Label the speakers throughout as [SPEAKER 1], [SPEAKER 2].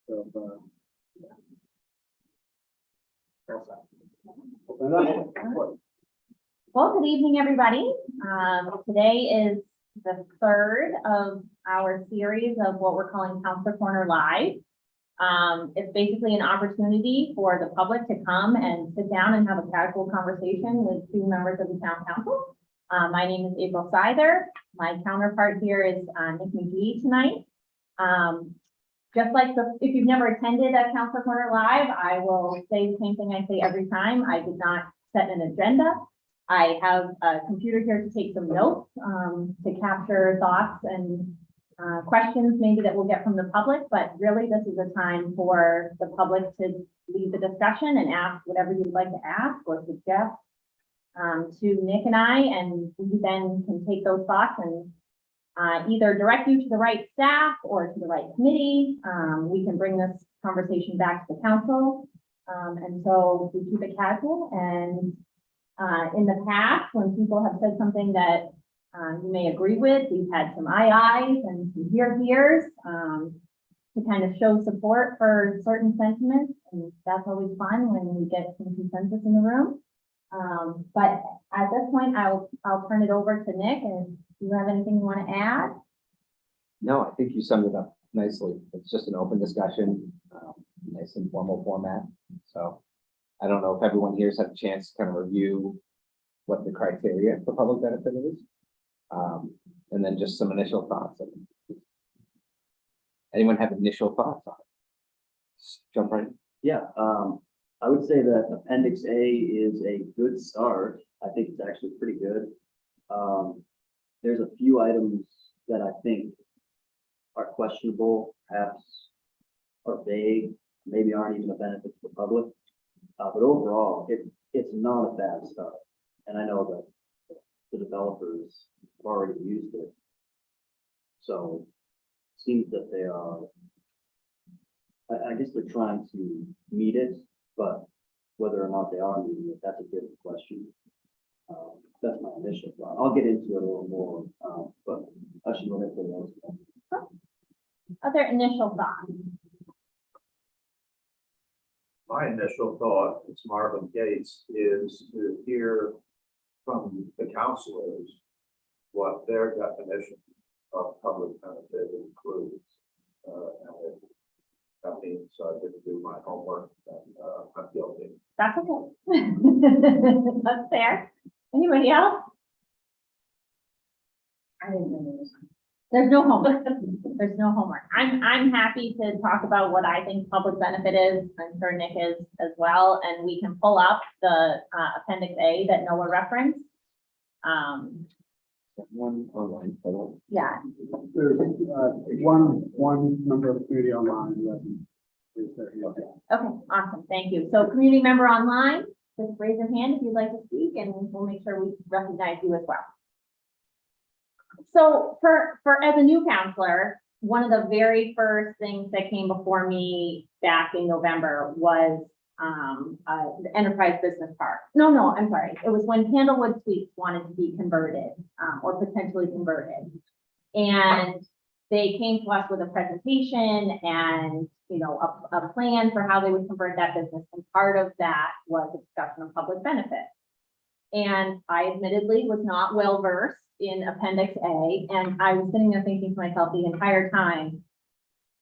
[SPEAKER 1] So, open it up.
[SPEAKER 2] Well, good evening, everybody. Today is the third of our series of what we're calling Councilor Corner Live. It's basically an opportunity for the public to come and sit down and have a casual conversation with two members of the town council. My name is April Seither. My counterpart here is Nick McGee tonight. Just like if you've never attended a Councilor Corner Live, I will say the same thing I say every time. I did not set an agenda. I have a computer here to take some notes, to capture thoughts and questions maybe that we'll get from the public, but really this is a time for the public to lead the discussion and ask whatever you'd like to ask or suggest to Nick and I, and we then can take those thoughts and either direct you to the right staff or to the right committee. We can bring this conversation back to the council. And so we keep it casual, and in the past, when people have said something that you may agree with, we've had some ayes and some hears to kind of show support for certain sentiments, and that's always fun when we get some consensus in the room. But at this point, I'll turn it over to Nick, and do you have anything you want to add?
[SPEAKER 3] No, I think you summed it up nicely. It's just an open discussion, nice informal format. So I don't know if everyone here's had a chance to kind of review what the criteria for public benefit is. And then just some initial thoughts. Anyone have initial thoughts on it? Just jump right in.
[SPEAKER 4] Yeah, I would say that Appendix A is a good start. I think it's actually pretty good. There's a few items that I think are questionable, perhaps are vague, maybe aren't even a benefit to the public. But overall, it's not a bad start. And I know that the developers have already used it. So it seems that they are, I guess they're trying to meet it, but whether or not they are meeting it, that's a different question. That's my initial thought. I'll get into it a little more, but I should go ahead for those.
[SPEAKER 2] Other initial thoughts?
[SPEAKER 5] My initial thought, it's Marvin Gates, is to hear from the councilors what their definition of public benefit includes. And that means I didn't do my homework, and I'm guilty.
[SPEAKER 2] That's okay. That's fair. Anybody else? I didn't know. There's no homework. There's no homework. I'm happy to talk about what I think public benefit is. I'm sure Nick is as well, and we can pull up the Appendix A that Noah referenced.
[SPEAKER 3] One online photo.
[SPEAKER 2] Yeah.
[SPEAKER 1] There's one member of the community online.
[SPEAKER 2] Okay, awesome. Thank you. So community member online, just raise your hand if you'd like to speak, and we'll make sure we recognize you as well. So for as a new counselor, one of the very first things that came before me back in November was the Enterprise Business Park. No, I'm sorry. It was when Candlewood Suites wanted to be converted or potentially converted. And they came to us with a presentation and, you know, a plan for how they would convert that business. And part of that was a discussion of public benefit. And I admittedly was not well versed in Appendix A, and I was sitting there thinking to myself the entire time,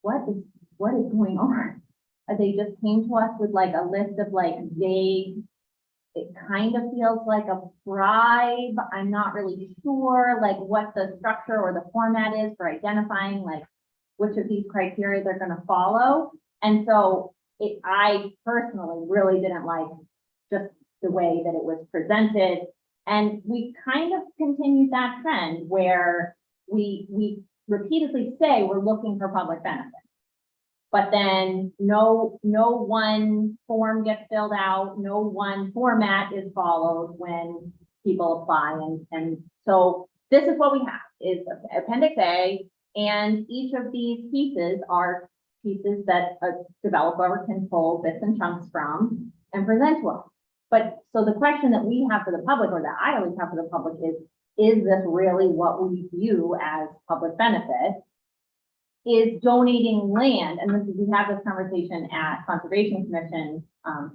[SPEAKER 2] what is going on? They just came to us with like a list of like vague, it kind of feels like a bribe. I'm not really sure like what the structure or the format is for identifying like which of these criteria they're going to follow. And so I personally really didn't like just the way that it was presented. And we kind of continued that trend where we repeatedly say we're looking for public benefit. But then no one form gets filled out, no one format is followed when people apply. And so this is what we have is Appendix A, and each of these pieces are pieces that a developer can pull bits and chunks from and present to us. But so the question that we have for the public, or that I always have for the public, is this really what we view as public benefit? is donating land, and this is, we have this conversation at Conservation Commission,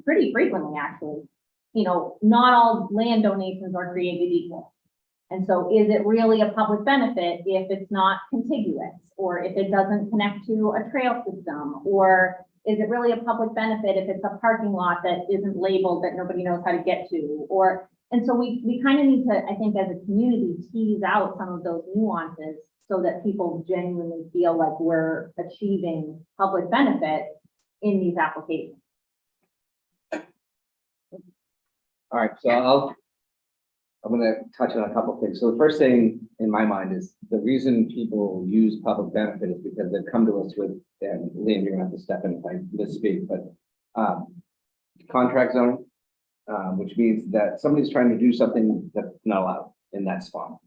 [SPEAKER 2] pretty frequently, actually. You know, not all land donations are created equal. And so is it really a public benefit if it's not contiguous, or if it doesn't connect to a trail system? Or is it really a public benefit if it's a parking lot that isn't labeled, that nobody knows how to get to? Or, and so we kind of need to, I think, as a community, tease out some of those nuances so that people genuinely feel like we're achieving public benefit in these applications.
[SPEAKER 3] All right, so I'm gonna touch on a couple of things. So the first thing in my mind is the reason people use public benefit is because they've come to us with, and Liam, you're gonna have to step in if I misspeak, but contract zoning, which means that somebody's trying to do something that's not allowed in that spot.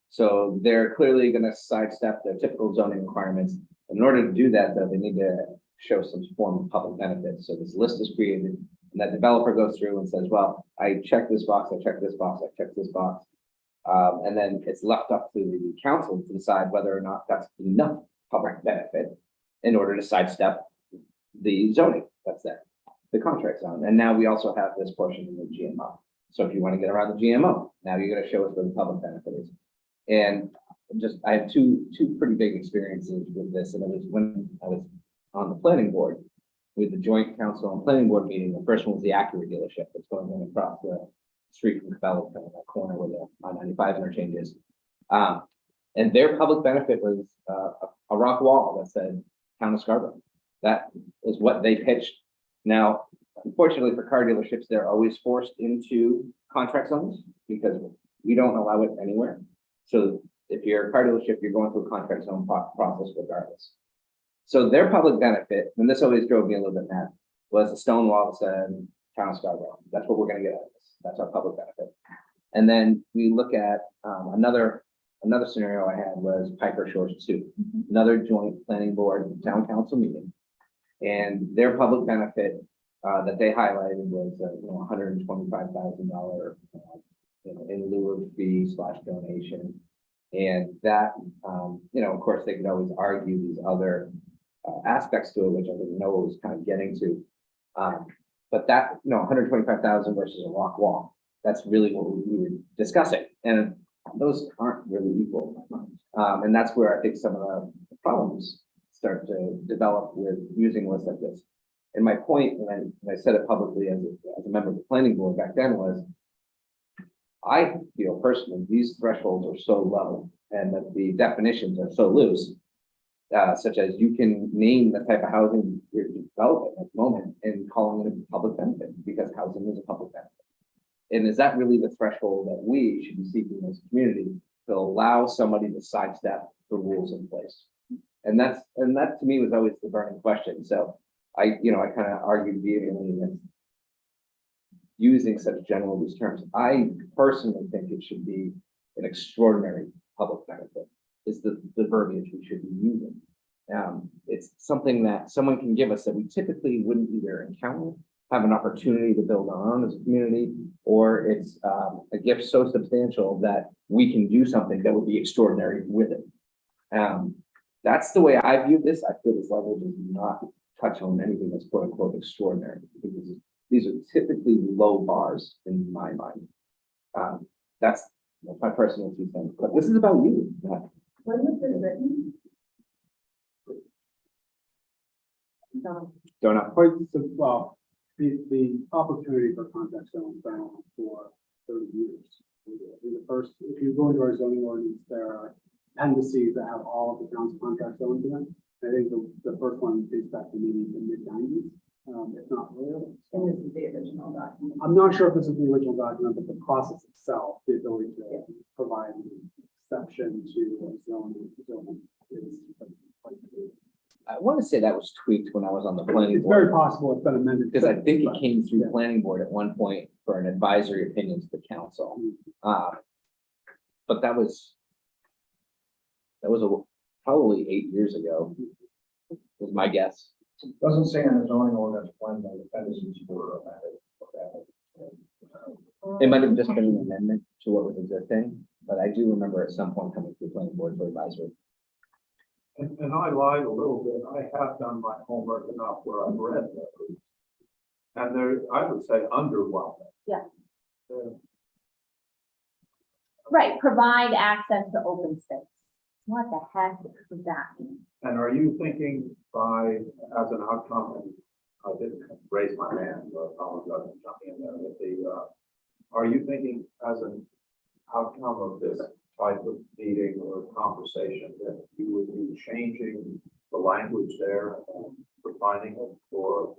[SPEAKER 3] So they're clearly gonna sidestep their typical zoning requirements. In order to do that, though, they need to show some form of public benefit. So this list is created, and that developer goes through and says, well, I checked this box, I checked this box, I checked this box. And then it's left up to the council to decide whether or not that's enough public benefit in order to sidestep the zoning that's there, the contract zone. And now we also have this portion in the GMO. So if you want to get around the GMO, now you're going to show us where the public benefit is. And just, I have two pretty big experiences with this. And it was when I was on the planning board with the joint council and planning board meeting. The first one was the Acura dealership that's going on across the street from Cabela's, kind of that corner where the I-95 interchange is. And their public benefit was a rock wall that said Town of Scarborough. That was what they pitched. Now, unfortunately for car dealerships, they're always forced into contract zones because we don't allow it anywhere. So if you're a car dealership, you're going through a contract zone process regardless. So their public benefit, and this always drove me a little bit mad, was a stone wall that said Town of Scarborough. That's what we're going to get out of this. That's our public benefit. And then we look at another scenario I had was Piper Shores 2, another joint planning board town council meeting. And their public benefit that they highlighted was $125,000 in lieu of fee / donation. And that, of course, they could always argue these other aspects to it, which I think Noah was kind of getting to. But that, 125,000 versus a rock wall, that's really what we were discussing. And those aren't really equal. And that's where I think some of the problems start to develop with using lists like this. And my point, and I said it publicly as a member of the planning board back then, was I feel personally these thresholds are so low and that the definitions are so loose, such as you can name the type of housing you're developing at the moment and calling it a public benefit because housing is a public benefit. And is that really the threshold that we should be seeking as a community to allow somebody to sidestep the rules in place? And that to me was always the burning question. So I kind of argued vehemently against using such general loose terms. I personally think it should be an extraordinary public benefit is the verbiage we should be using. It's something that someone can give us that we typically wouldn't either encounter, have an opportunity to build our own as a community, or it's a gift so substantial that we can do something that would be extraordinary with it. That's the way I view this. I feel this level does not touch on anything that's quote unquote extraordinary because these are typically low bars in my mind. That's my personal 2 cents, but this is about you.
[SPEAKER 2] When was this written?
[SPEAKER 3] Don't know.
[SPEAKER 1] Well, the opportunity for contract zones been on for 30 years. If you go into our zoning ordinance, there are appendices that have all of the town's contract zones in them. I think the first one dates back to maybe the mid-90s, if not earlier.
[SPEAKER 2] And this is the original document.
[SPEAKER 1] I'm not sure if this is the original document, but the process itself, the ability to provide an exception to a zoning is quite good.
[SPEAKER 3] I want to say that was tweaked when I was on the planning
[SPEAKER 1] It's very
[SPEAKER 3] board
[SPEAKER 1] possible it's been amended.
[SPEAKER 3] because I think it
[SPEAKER 1] but-
[SPEAKER 3] came through
[SPEAKER 1] yeah.
[SPEAKER 3] planning board at one point for an advisory opinion to the council. But that was probably 8 years ago, was my guess.
[SPEAKER 5] Doesn't say in the zoning ordinance when the appendices were amended.
[SPEAKER 3] It might have just been an amendment to what was existing, but I do remember at some point coming to the planning board for advisory.
[SPEAKER 5] And I lied a little bit. I have done my homework enough where I've read those. And they're, I would say, underwhelming.
[SPEAKER 2] Yeah.
[SPEAKER 5] Uh,
[SPEAKER 2] Right, provide access to open space. What the heck does that mean?
[SPEAKER 5] And are you thinking by, as an outcome, and I didn't raise my hand, but I apologize for jumping in there, with the, are you thinking as an outcome of this type of meeting or conversation that you would be changing the language there and refining it, or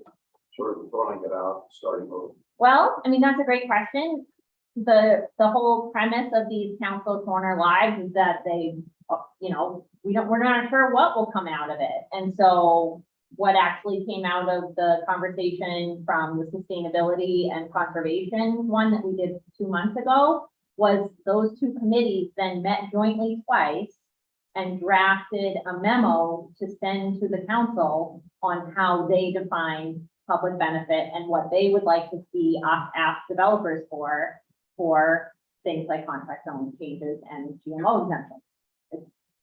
[SPEAKER 5] sort of throwing it out, starting over?
[SPEAKER 2] Well, I mean, that's a great question. The whole premise of these council corner lives is that they, you know, we're not sure what will come out of it. And so what actually came out of the conversation from the sustainability and conservation one that we did 2 months ago was those two committees then met jointly twice and drafted a memo to send to the council on how they define public benefit and what they would like to see us ask developers for things like contract zone changes and GMO exemptions.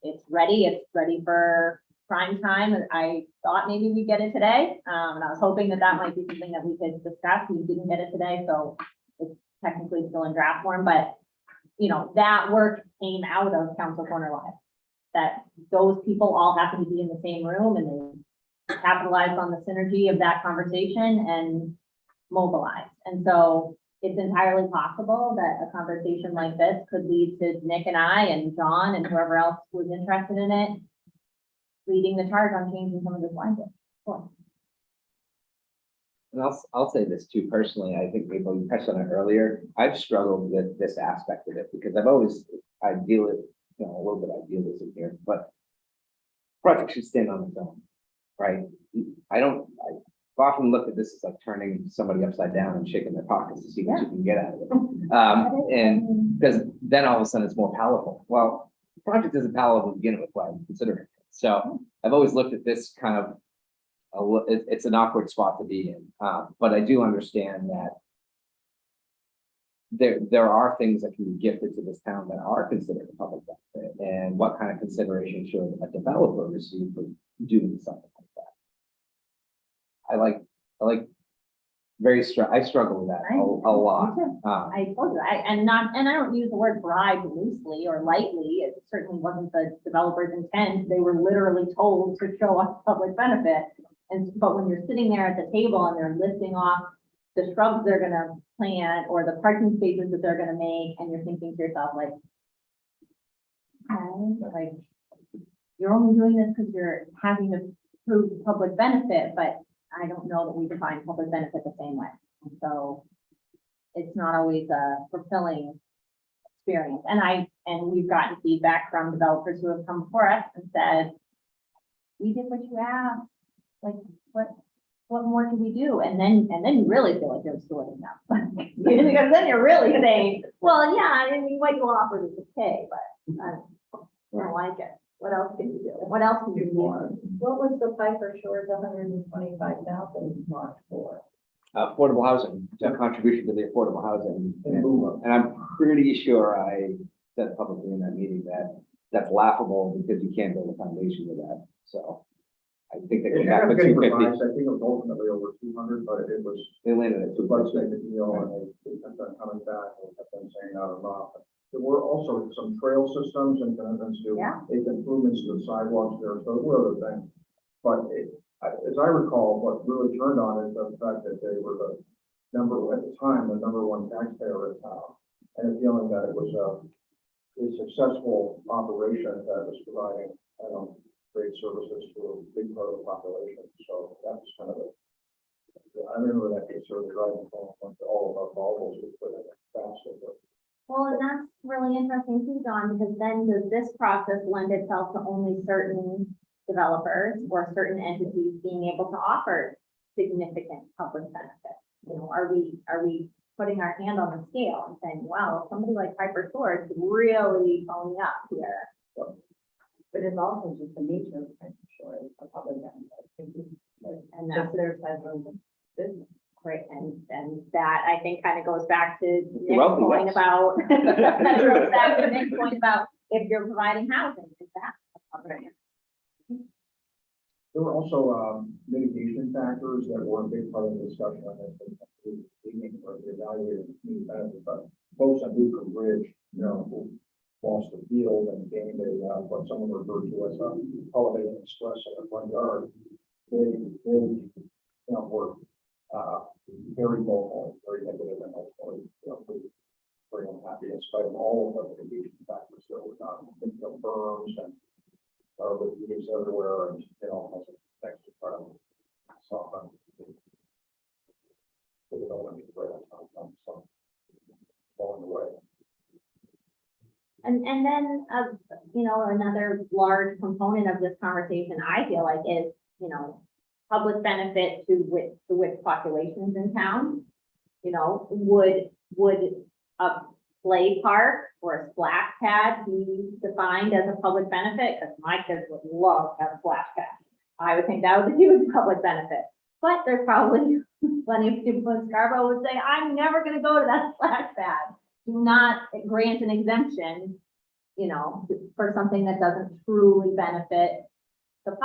[SPEAKER 2] It's ready for prime time. I thought maybe we'd get it today. And I was hoping that that might be something that we could discuss. We didn't get it today, so it's technically still in draft form, but you know, that work came out of Council Corner Live. That those people all happen to be in the same room and they capitalized on the synergy of that conversation and mobilized. And so it's entirely possible that a conversation like this could lead to Nick and I and John and whoever else was interested in it leading the charge on changing some of this language. Cool.
[SPEAKER 3] And I'll say this too, personally, I think people, you touched on it earlier, I've struggled with this aspect of it because I deal with, you know, a little bit of idealism here, but project should stand on its own, right? I've often looked at this as like turning somebody upside down and shaking their pockets to see what you can get out of it. And because then all of a sudden it's more palatable. Well, the project isn't palatable to begin with, why I'm considering it. So I've always looked at this kind of, it's an awkward spot to be in. But I do understand that there are things that can be gifted to this town that are considered a public benefit, and what kind of consideration should a developer receive for doing something like that? I struggle with that a lot.
[SPEAKER 2] I told you, and I don't use the word bribe loosely or lightly. It certainly wasn't the developer's intent. They were literally told to show us public benefit. But when you're sitting there at the table and they're listing off the shrubs they're gonna plant or the parking spaces that they're gonna make, and you're thinking to yourself like, okay, like, you're only doing this because you're having to prove public benefit, but I don't know that we define public benefit the same way. And so it's not always a fulfilling experience. And we've gotten feedback from developers who have come before us and said, we did what you asked. Like, what more can we do? And then you really feel like you're sorting up. Because then you're really saying, well, yeah, I mean, what you offered is okay, but I don't like it. What else can you do? What else can you do more?
[SPEAKER 6] What was the Piper Shores 125,000 mark for?
[SPEAKER 3] Affordable housing, a contribution to the affordable housing. And I'm pretty sure I said publicly in that meeting that that's laughable because you can't build a foundation with that. So I think they came back with 250.
[SPEAKER 5] I think it was ultimately over 200, but it was.
[SPEAKER 3] They landed at 250.
[SPEAKER 5] And they kept on coming back and kept on saying not enough. There were also some trail systems and commitments to make improvements to the sidewalks there, so there were other things. But as I recall, what really turned on is the fact that they were the number one taxpayer in town, and a feeling that it was a successful operation that was providing, great services to a big part of the population. So that was kind of I remember that sort of driving point to all of our baubles we put in it faster.
[SPEAKER 2] Well, and that's really interesting too, John, because then does this process lend itself to only certain developers or certain entities being able to offer significant public benefit? You know, are we putting our hand on the scale and saying, wow, somebody like Piper Shores is really pony up here?
[SPEAKER 6] But it's also just the nature of Piper Shores, a public benefit.
[SPEAKER 2] And that's
[SPEAKER 6] Just their type of business.
[SPEAKER 2] great. And that I think kind of goes back to Nick's
[SPEAKER 3] welcome,
[SPEAKER 2] point
[SPEAKER 3] yes.
[SPEAKER 2] about, that goes back to Nick's point about if you're providing housing, is that a public benefit?
[SPEAKER 5] There were also mitigation factors that were a big part of the discussion on this. Or the evaluated community benefit, but folks on Newcomb Bridge, you know, who lost the field and gained what someone referred to as a elevated express in their front yard. They you know, were very vocal, very negative, and ultimately, you know, very unhappy in spite of all of the mitigation factors that were done. You know, berms and with leaves everywhere, and it all has an effect to try to soften the development right on time, so along the way.
[SPEAKER 2] And then, you know, another large component of this conversation, I feel like, is, you know, public benefit to which populations in town. You know, would a play park or a splash pad be defined as a public benefit? Because my kids would love to have a splash pad. I would think that was a huge public benefit. But there's probably plenty of people in Scarborough would say, I'm never gonna go to that splash pad. Do not grant an exemption, you know, for something that doesn't truly benefit the,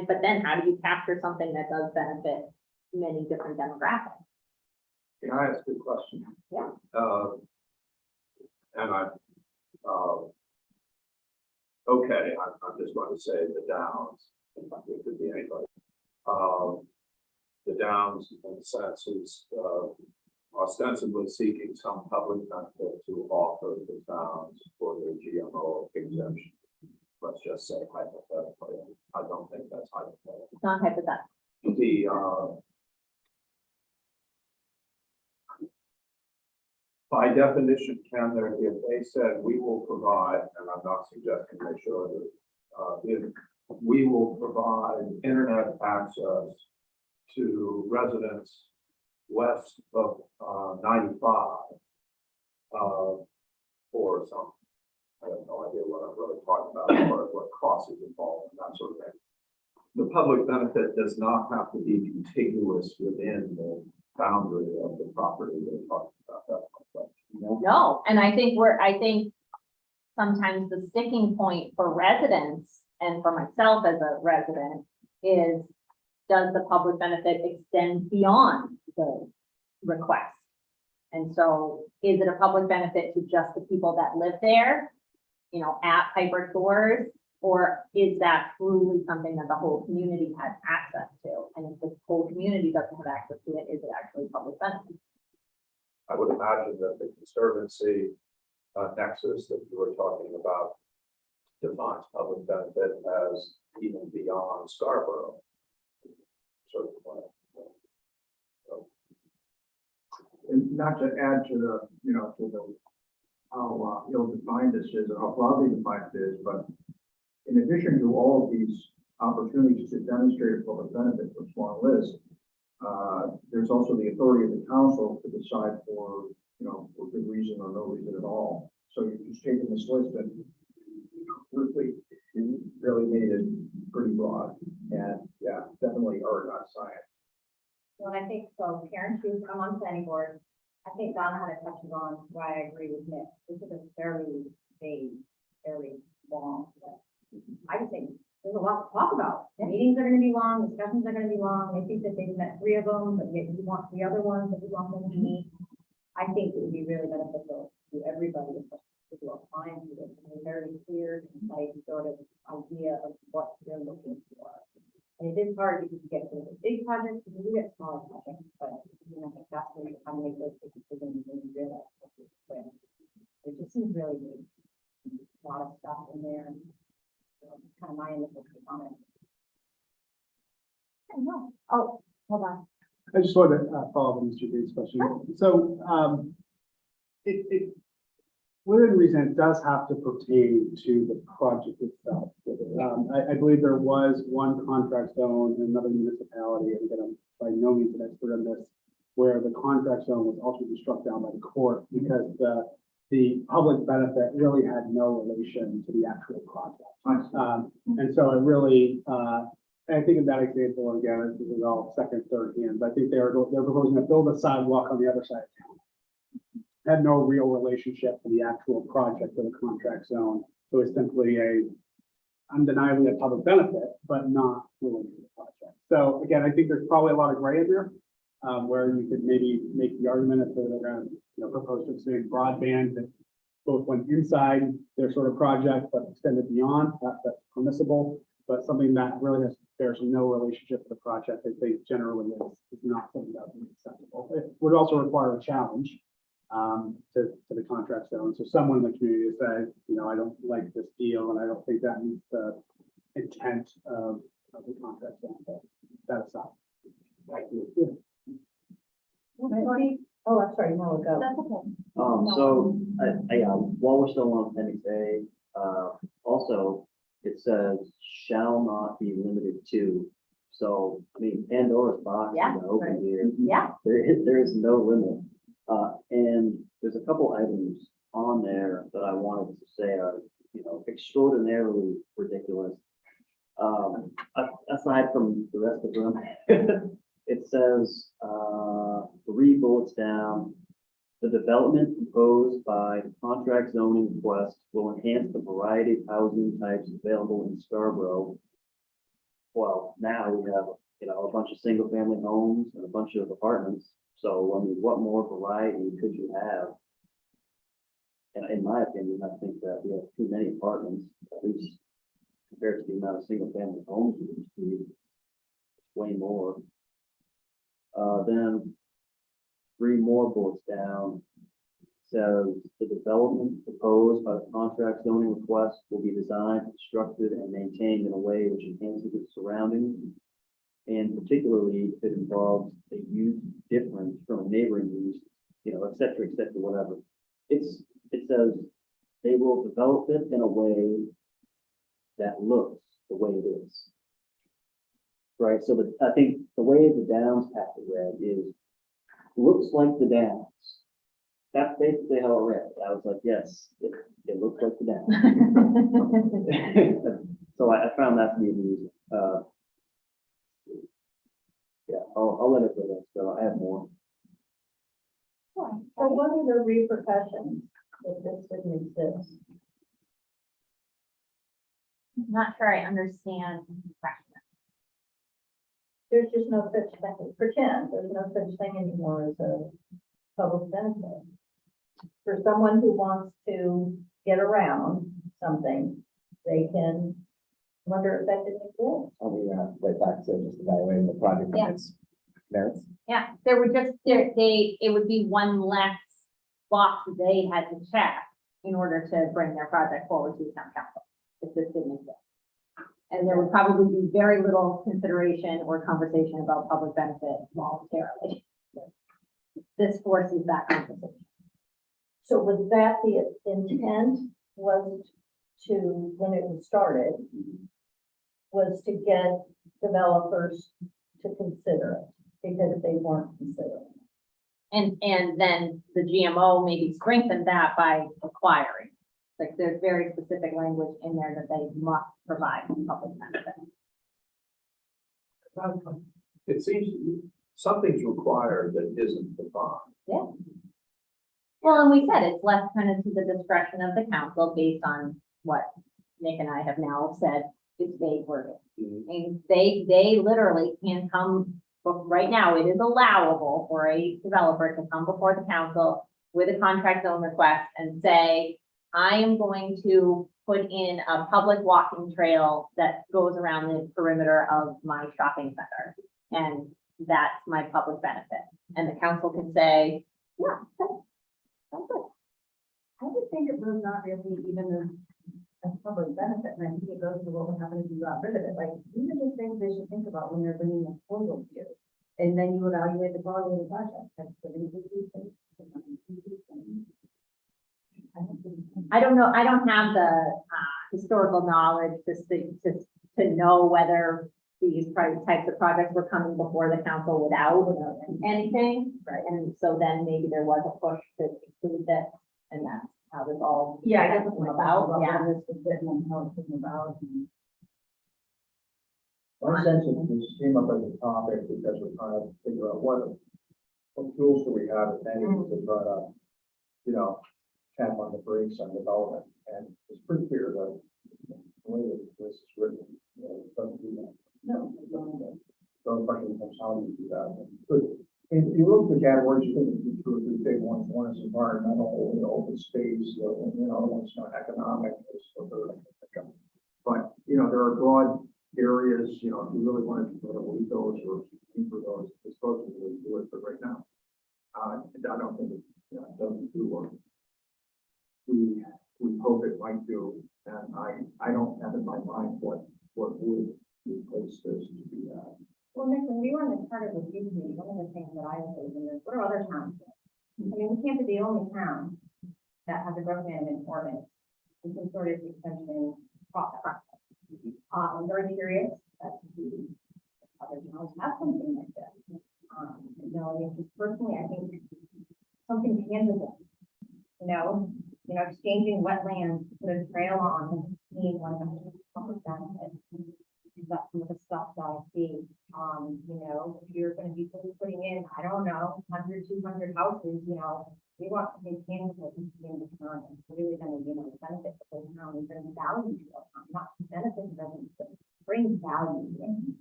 [SPEAKER 2] but then how do you capture something that does benefit many different demographics?
[SPEAKER 5] Can I ask a question?
[SPEAKER 2] Yeah.
[SPEAKER 5] And okay, I'm just going to say the Downs, it could be anybody. The Downs, in a sense, is ostensibly seeking some public benefit to offer the towns for their GMO exemption. Let's just say hypothetically. I don't think that's hypothetical.
[SPEAKER 2] It's not hypothetical.
[SPEAKER 5] The by definition, can there, if they said we will provide, and I'm not suggesting they should, if we will provide internet access to residents west of 95 for some, I have no idea what I'm really talking about as far as what cost is involved and that sort of thing. The public benefit does not have to be contiguous within the boundary of the property they're talking about. That's my question.
[SPEAKER 2] No, and I think sometimes the sticking point for residents and for myself as a resident is, does the public benefit extend beyond the request? And so is it a public benefit to just the people that live there, you know, at Piper Shores? Or is that truly something that the whole community has access to? And if the whole community doesn't have access to it, is it actually public benefit?
[SPEAKER 5] I would imagine that the Conservancy nexus that you were talking about defines public benefit as even beyond Scarborough. Sort of so.
[SPEAKER 7] And not to add to the, you know, to the, how ill-defined this is, or how broadly defined it is, but in addition to all of these opportunities to demonstrate a public benefit for Swan List, there's also the authority of the council to decide for, you know, for good reason or no reason at all. So you're just taking this list and really made it pretty broad. And yeah, definitely art, not science.
[SPEAKER 6] Well, I think so. Karen Hughes, I'm on planning board. I think Donna had a question on why I agree with Nick. This is a very vague, very long list. I just think there's a lot to talk about. Meetings are going to be long, discussions are going to be long. They think that they've met 3 of them, but yet you want the other ones that you want them to meet. I think it would be really beneficial to everybody, especially if you're applying to this, and a very clear, concise sort of idea of what they're looking for. And it is hard because you get to the big projects, and you get smaller projects, but you know, that's where you kind of make those big decisions and you realize what you're doing. It just seems really big. A lot of stuff in there. So kind of my initial comment.
[SPEAKER 2] I don't know. Oh, hold on.
[SPEAKER 1] I just wanted to follow up on Mr. Gates' question. So, within reason, it does have to pertain to the project itself. I believe there was one contract zone in another municipality, and again, I'm by no means an expert on this, where the contract zone was ultimately struck down by the court because the public benefit really had no relation to the actual project. And so it really, I think in that example, again, this is all second, third hand, but I think they're proposing to build a sidewalk on the other side of town. Had no real relationship to the actual project or the contract zone. It was simply a undeniably a public benefit, but not related to the project. So again, I think there's probably a lot of gray in there, where you could maybe make the argument if they're gonna, propose to expand broadband that both went inside their sort of project, but extended beyond, that's permissible. But something that really bears no relationship to the project, I think generally is not something that would be acceptable. It would also require a challenge to the contract zone. So someone in the community said, I don't like this deal and I don't think that meets the intent of the contract zone. But that aside. Thank you.
[SPEAKER 6] Oh, I'm sorry, no, go. That's okay.
[SPEAKER 4] So, while we're still on appendix A, also, it says shall not be limited to. So, I mean, Pandora's box
[SPEAKER 2] Yeah,
[SPEAKER 4] is open here.
[SPEAKER 2] Yeah,
[SPEAKER 4] There is no limit. And there's a couple items on there that I wanted to say are, extraordinarily ridiculous. Aside from the rest of them, it says, 3 bullets down, the development proposed by the contract zoning request will enhance the variety of housing types available in Scarborough. Well, now we have, a bunch of single family homes and a bunch of apartments. So, I mean, what more variety could you have? And in my opinion, I think that we have too many apartments, at least compared to the amount of single family homes we need. Way more. Then 3 more bullets down says the development proposed by the contract zoning request will be designed, constructed, and maintained in a way which enhances its surroundings, and particularly if it involves a use different from a neighboring use, et cetera, whatever. It says they will develop it in a way that looks the way it is. Right, so I think the way the Downs have to read is, looks like the Downs. That's basically how it read. I was like, yes, it looks like the Downs. So I found that to be amusing. Yeah, I'll let it go there, so I have more.
[SPEAKER 6] So what are the repercussions if this didn't exist?
[SPEAKER 2] not sure I understand the question.
[SPEAKER 6] There's just no such thing, pretend, there's no such thing anymore as a public benefit. For someone who wants to get around something, they can wonder if that didn't exist.
[SPEAKER 3] I'll be right back to just evaluating the project
[SPEAKER 2] Yeah.
[SPEAKER 3] and its merits.
[SPEAKER 2] Yeah, there were just, it would be one less box they had to check in order to bring their project forward to the town council, if this didn't exist. And there would probably be very little consideration or conversation about public benefit voluntarily. This forces that conversation.
[SPEAKER 6] So was that the intent, was to, when it was started, was to get developers to consider it, because they weren't considering it.
[SPEAKER 2] And then the GMO maybe strengthened that by acquiring. Like there's very specific language in there that they must provide public benefit.
[SPEAKER 5] It seems something's required that isn't defined.
[SPEAKER 2] Yeah. Well, and we said it's left kind of to the discretion of the council based on what Nick and I have now said is vague wording. And they literally can come, but right now it is allowable for a developer to come before the council with a contract zone request and say, I am going to put in a public walking trail that goes around the perimeter of my shopping center. And that's my public benefit. And the council can say, yeah, that's good.
[SPEAKER 6] I would think it was not really even a public benefit, and I think it goes to what would happen if you got rid of it. Like, these are the things they should think about when they're bringing a proposal to you. And then you evaluate the quality of the project. That's what it is.
[SPEAKER 2] I don't know, I don't have the historical knowledge to know whether these types of projects were coming before the council without anything. Right. And so then maybe there was a push to include this, and that's how this all.
[SPEAKER 6] Yeah, I guess it's
[SPEAKER 2] came
[SPEAKER 6] about,
[SPEAKER 2] Yeah.
[SPEAKER 6] this is written and how it's written about.
[SPEAKER 7] My sense is this came up as a topic because we're trying to figure out what tools do we have, if any, to try to, tap on the brakes on development. And it's pretty clear that the way that this is written, it doesn't do that.
[SPEAKER 6] No.
[SPEAKER 7] So the question becomes, how do you do that? But if you look at the categories, you think of two or three big ones. One is environmental, open space, other one's not economic. But, there are broad areas, if you really wanted to delete those or for those, it's supposed to really do it, but right now, I don't think it doesn't do what we hope it might do. And I don't have in my mind what would replace this to be that.
[SPEAKER 6] Well, Nick, when we were in the part of the community, one of the things that I was thinking is, what are other towns doing? I mean, we can't be the only town that has a growth management ordinance with some sort of extension process. I'm very curious as to other towns have something like that. I mean, just personally, I think something tangible, exchanging wetlands to put a trail on and seeing one of the public benefits. That's some of the stuff that I see. If you're going to be putting in, I don't know, 100, 200 houses, we want to be tangible to see in the town. It's really going to, benefit the whole town and bring value to our town, not just benefit residents, but bring value.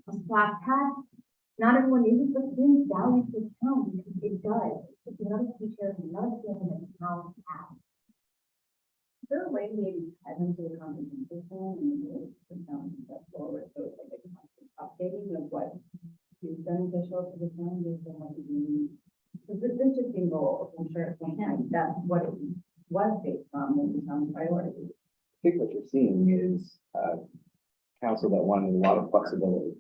[SPEAKER 6] A splash pad, not everyone uses, but it brings value to the town because it does. It's just another feature, another thing that the town has. Is there a way maybe add into the comprehensive plan and the town step forward? So it's like a updating of what is beneficial to the town based on what you need. Because this just seems goal, I'm sure it's and that's what it was based on when it becomes priority.
[SPEAKER 3] I think what you're seeing is council that wanted a lot of flexibility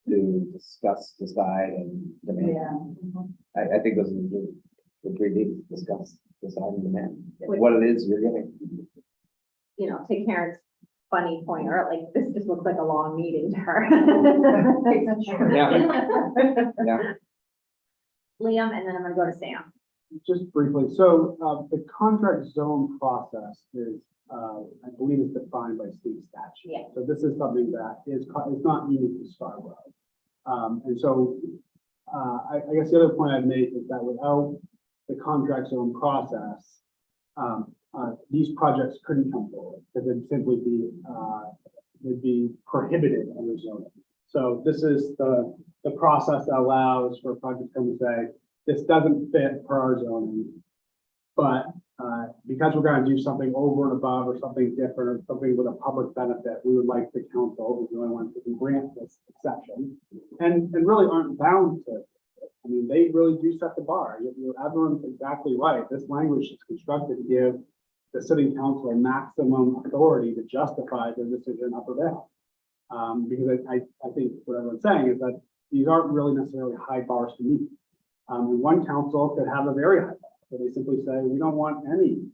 [SPEAKER 3] to discuss, decide, and demand.
[SPEAKER 6] Yeah.
[SPEAKER 3] I think those are the three Ds: discuss, decide, and demand. What it is you're getting.
[SPEAKER 2] To Karen's funny point, or like, this just looks like a long meeting to her.
[SPEAKER 3] Yeah. Yeah.
[SPEAKER 2] Liam, and then I'm gonna go to Sam.
[SPEAKER 1] Just briefly, so the contract zone process is, I believe, is defined by state statute.
[SPEAKER 2] Yeah.
[SPEAKER 1] So this is something that is not unique to Scarborough. And so I guess the other point I'd make is that without the contract zone process, these projects couldn't come forward because they'd simply be prohibited under zoning. So this is the process that allows for a project to come and say, this doesn't fit per our zoning, but because we're going to do something over and above or something different or something with a public benefit, we would like the council, who's the only ones who can grant this exception, and really aren't bound to it. I mean, they really do set the bar. Everyone's exactly right. This language is constructed to give the sitting council maximum authority to justify their decision up or down. Because I think what everyone's saying is that these aren't really necessarily high bars to meet. And one council could have a very high bar, so they simply say, we don't want any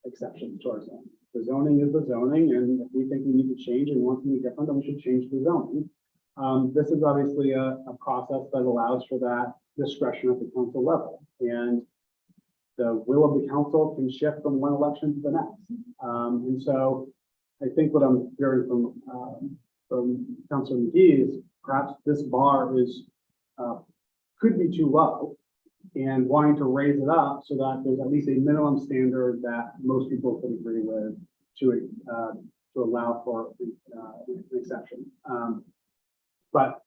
[SPEAKER 1] exceptions to our zoning. The zoning is the zoning, and if we think we need to change and want something different, then we should change the zoning. This is obviously a process that allows for that discretion at the council level, and the will of the council can shift from one election to the next. And so I think what I'm hearing from Councilor McGee is perhaps this bar is could be too low, and wanting to raise it up so that there's at least a minimum standard that most people could agree with to allow for an exception. But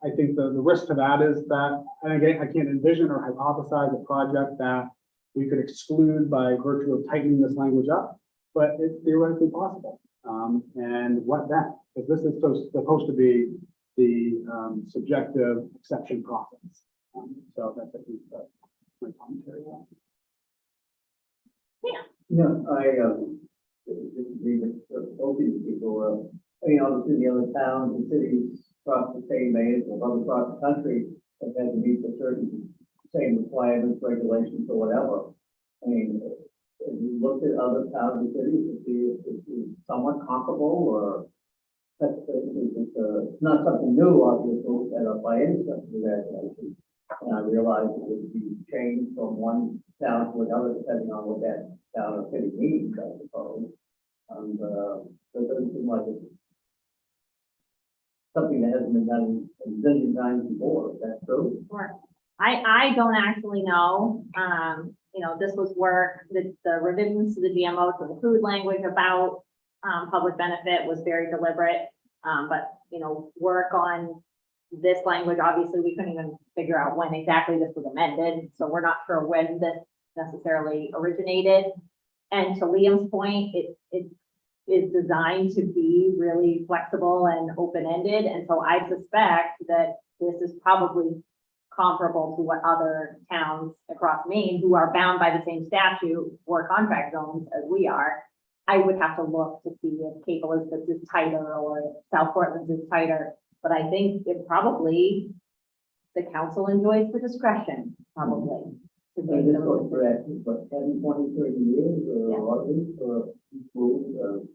[SPEAKER 1] I think the risk to that is that, and again, I can't envision or hypothesize a project that we could exclude by virtue of tightening this language up, but it's theoretically possible. And what then? Because this is supposed to be the subjective exception process. So that's my commentary.
[SPEAKER 4] Both these people, obviously the other towns and cities across the state, may or other across the country have had to meet the certain same requirements, regulations, or whatever. I mean, have you looked at other towns and cities to see if it's somewhat comparable, or it's not something new, obviously, by any stretch of the imagination. And I realize it would be changed from one town to another depending on what that town or city needs, I suppose. And it doesn't seem like it's something that hasn't been done a million times before. Is that true?
[SPEAKER 2] Sure. I don't actually know. This was work that the revisions to the GMO to include language about public benefit was very deliberate. But, you know, work on this language, obviously, we couldn't even figure out when exactly this was amended, so we're not sure when this necessarily originated. And to Liam's point, it is designed to be really flexible and open-ended, and so I suspect that this is probably comparable to what other towns across Maine who are bound by the same statute or contract zones as we are. I would have to look to see if Cape Elizabeth is tighter or if South Portland is tighter, but I think it probably, the council enjoys the discretion, probably. To make
[SPEAKER 8] This
[SPEAKER 2] those-
[SPEAKER 8] was correct, but 10, 20, 30 years,
[SPEAKER 2] Yeah.
[SPEAKER 8] or at least, improve,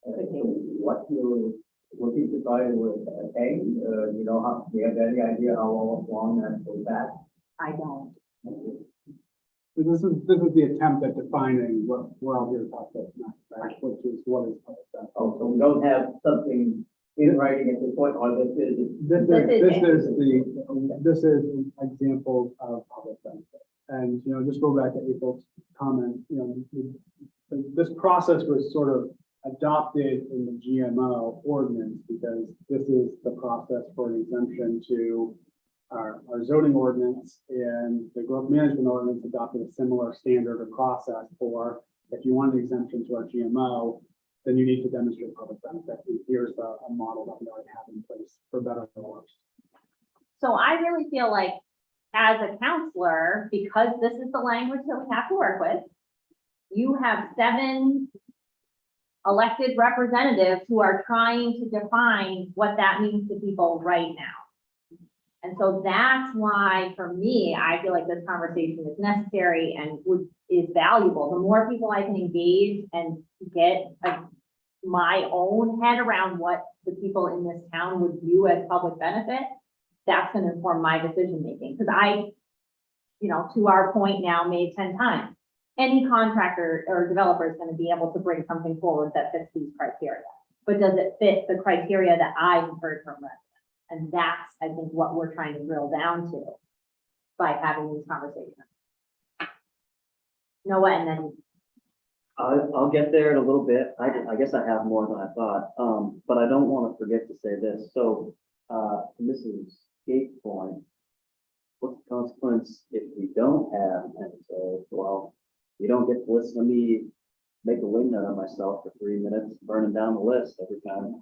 [SPEAKER 2] Could be.
[SPEAKER 8] what you're looking to try to attain, you know, how, do you have any idea how long that goes back?
[SPEAKER 2] I don't.
[SPEAKER 1] So this is the attempt at defining what we're all here to talk about tonight, right? Which is what is public benefit.
[SPEAKER 8] Oh, so we don't have something in writing at this point, or this is.
[SPEAKER 1] This is examples of public benefit. And, you know, just go back to April's comment, you know, this process was sort of adopted in the GMO ordinance because this is the process for an exemption to our zoning ordinance, and the growth management ordinance adopted a similar standard or process for if you want an exemption to our GMO, then you need to demonstrate public benefit. And here's a model that we already have in place for better or worse.
[SPEAKER 2] So I really feel like as a counselor, because this is the language that we have to work with, you have 7 elected representatives who are trying to define what that means to people right now. And so that's why, for me, I feel like this conversation is necessary and is valuable. The more people I can engage and get my own head around what the people in this town would view as public benefit, that's going to inform my decision making. Because I, you know, to our point now, made 10 times. Any contractor or developer is going to be able to bring something forward that fits these criteria. But does it fit the criteria that I've heard from residents? And that's, I think, what we're trying to drill down to by having these conversations. Noah, and then
[SPEAKER 4] I'll get there in a little bit. I guess I have more than I thought, but I don't want to forget to say this. So, Mrs. Gates' point, what's the consequence if we don't have an NSA? Well, you don't get to listen to me make a wingnut of myself for 3 minutes, burning down the list every time.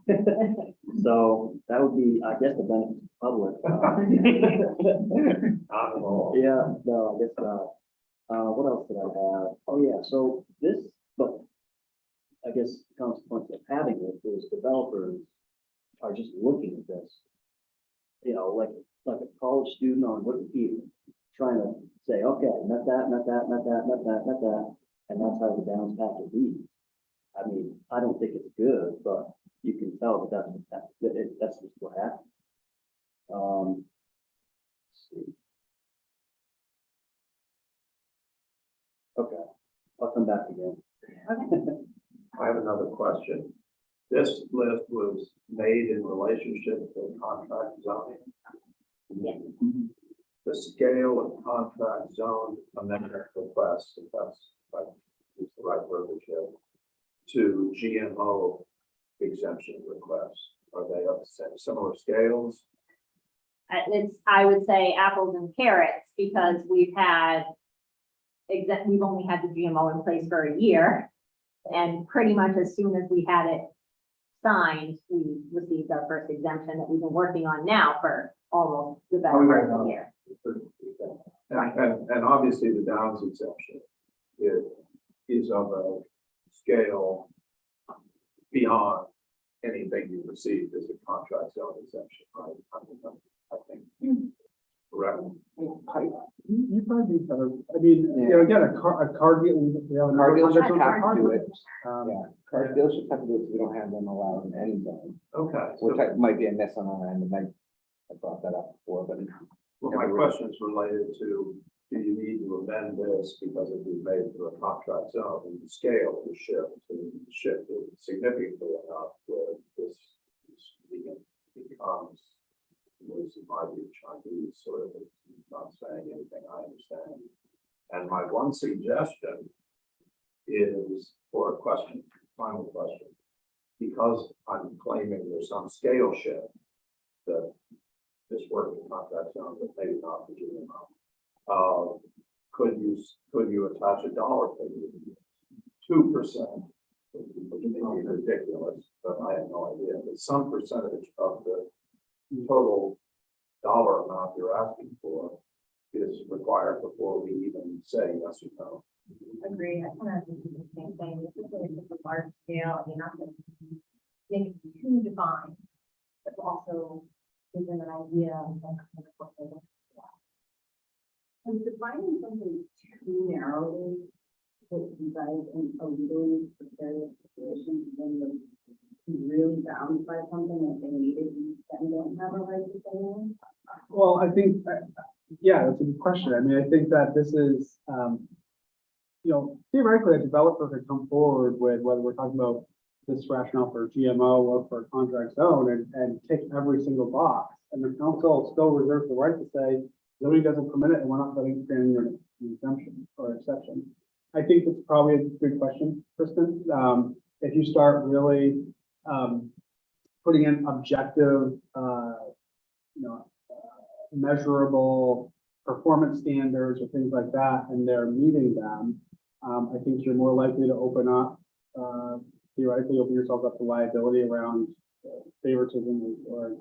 [SPEAKER 4] So that would be, I guess, the benefit to the public.
[SPEAKER 5] Not at all.
[SPEAKER 4] Yeah, no, I guess not. What else did I have? Oh, yeah, so this, but I guess the consequence of having it is developers are just looking at this. You know, like a college student on Wikipedia, trying to say, okay, met that, met that, met that, met that, met that, and that's how the downs package reads. I mean, I don't think it's good, but you can tell that that's just what happened. Let's see. Okay, I'll come back again.
[SPEAKER 5] I have another question. This list was made in relationship to contract zoning.
[SPEAKER 2] Yes.
[SPEAKER 5] The scale of contract zone amendment requests, if that's right, is the right verbiage here, to GMO exemption requests, are they of similar scales?
[SPEAKER 2] it's, I would say apples and carrots, because we've only had the GMO in place for a year. And pretty much as soon as we had it signed, we received our first exemption that we've been working on now for almost the better part of the year.
[SPEAKER 5] And obviously the Downs exemption is of a scale beyond anything you received as a contract zone exemption, right? I think, correct.
[SPEAKER 1] You probably be better. I mean, you know, again, a car deal, we have
[SPEAKER 3] Car
[SPEAKER 1] another
[SPEAKER 3] dealerships
[SPEAKER 1] contract
[SPEAKER 3] have to do it.
[SPEAKER 1] Um,
[SPEAKER 3] Yeah, car dealerships have to do it, 'cause we don't have them allowed in any zone,
[SPEAKER 5] Okay,
[SPEAKER 3] which
[SPEAKER 5] so
[SPEAKER 3] might be a miss on our end, I brought that up before, but.
[SPEAKER 5] well, my question is related to, do you need to amend this because it was made for a contract zone and the scale was shifted significantly enough where this becomes, was in my view, Chinese, sort of not saying anything I understand. And my one suggestion is, or a question, final question. Because I'm claiming there's some scale shift that this working contract zone, but maybe not the GMO. Could you attach a dollar figure? 2%, which may be ridiculous, but I have no idea, but some percentage of the total dollar amount you're asking for is required before we even say yes or no.
[SPEAKER 6] Agree, I kind of think the same thing, especially if it's a large scale, you're not going to make it too defined, but also give them an idea of what they're looking for.
[SPEAKER 9] Was defining something too narrowly put you guys in a really precarious situation when you're really bound by something that they needed, you then don't have a right to say no?
[SPEAKER 1] Well, I think, yeah, that's a good question. I mean, I think that this is, theoretically, a developer could come forward with whether we're talking about this rationale for GMO or for a contract zone and tick every single box. And the council still reserves the right to say, nobody doesn't permit it and we're not granting an exemption or exception. I think that's probably a good question, Kristen. If you start really putting in objective, measurable performance standards or things like that, and they're meeting them, I think you're more likely to open up, theoretically, open yourself up to liability around favoritism or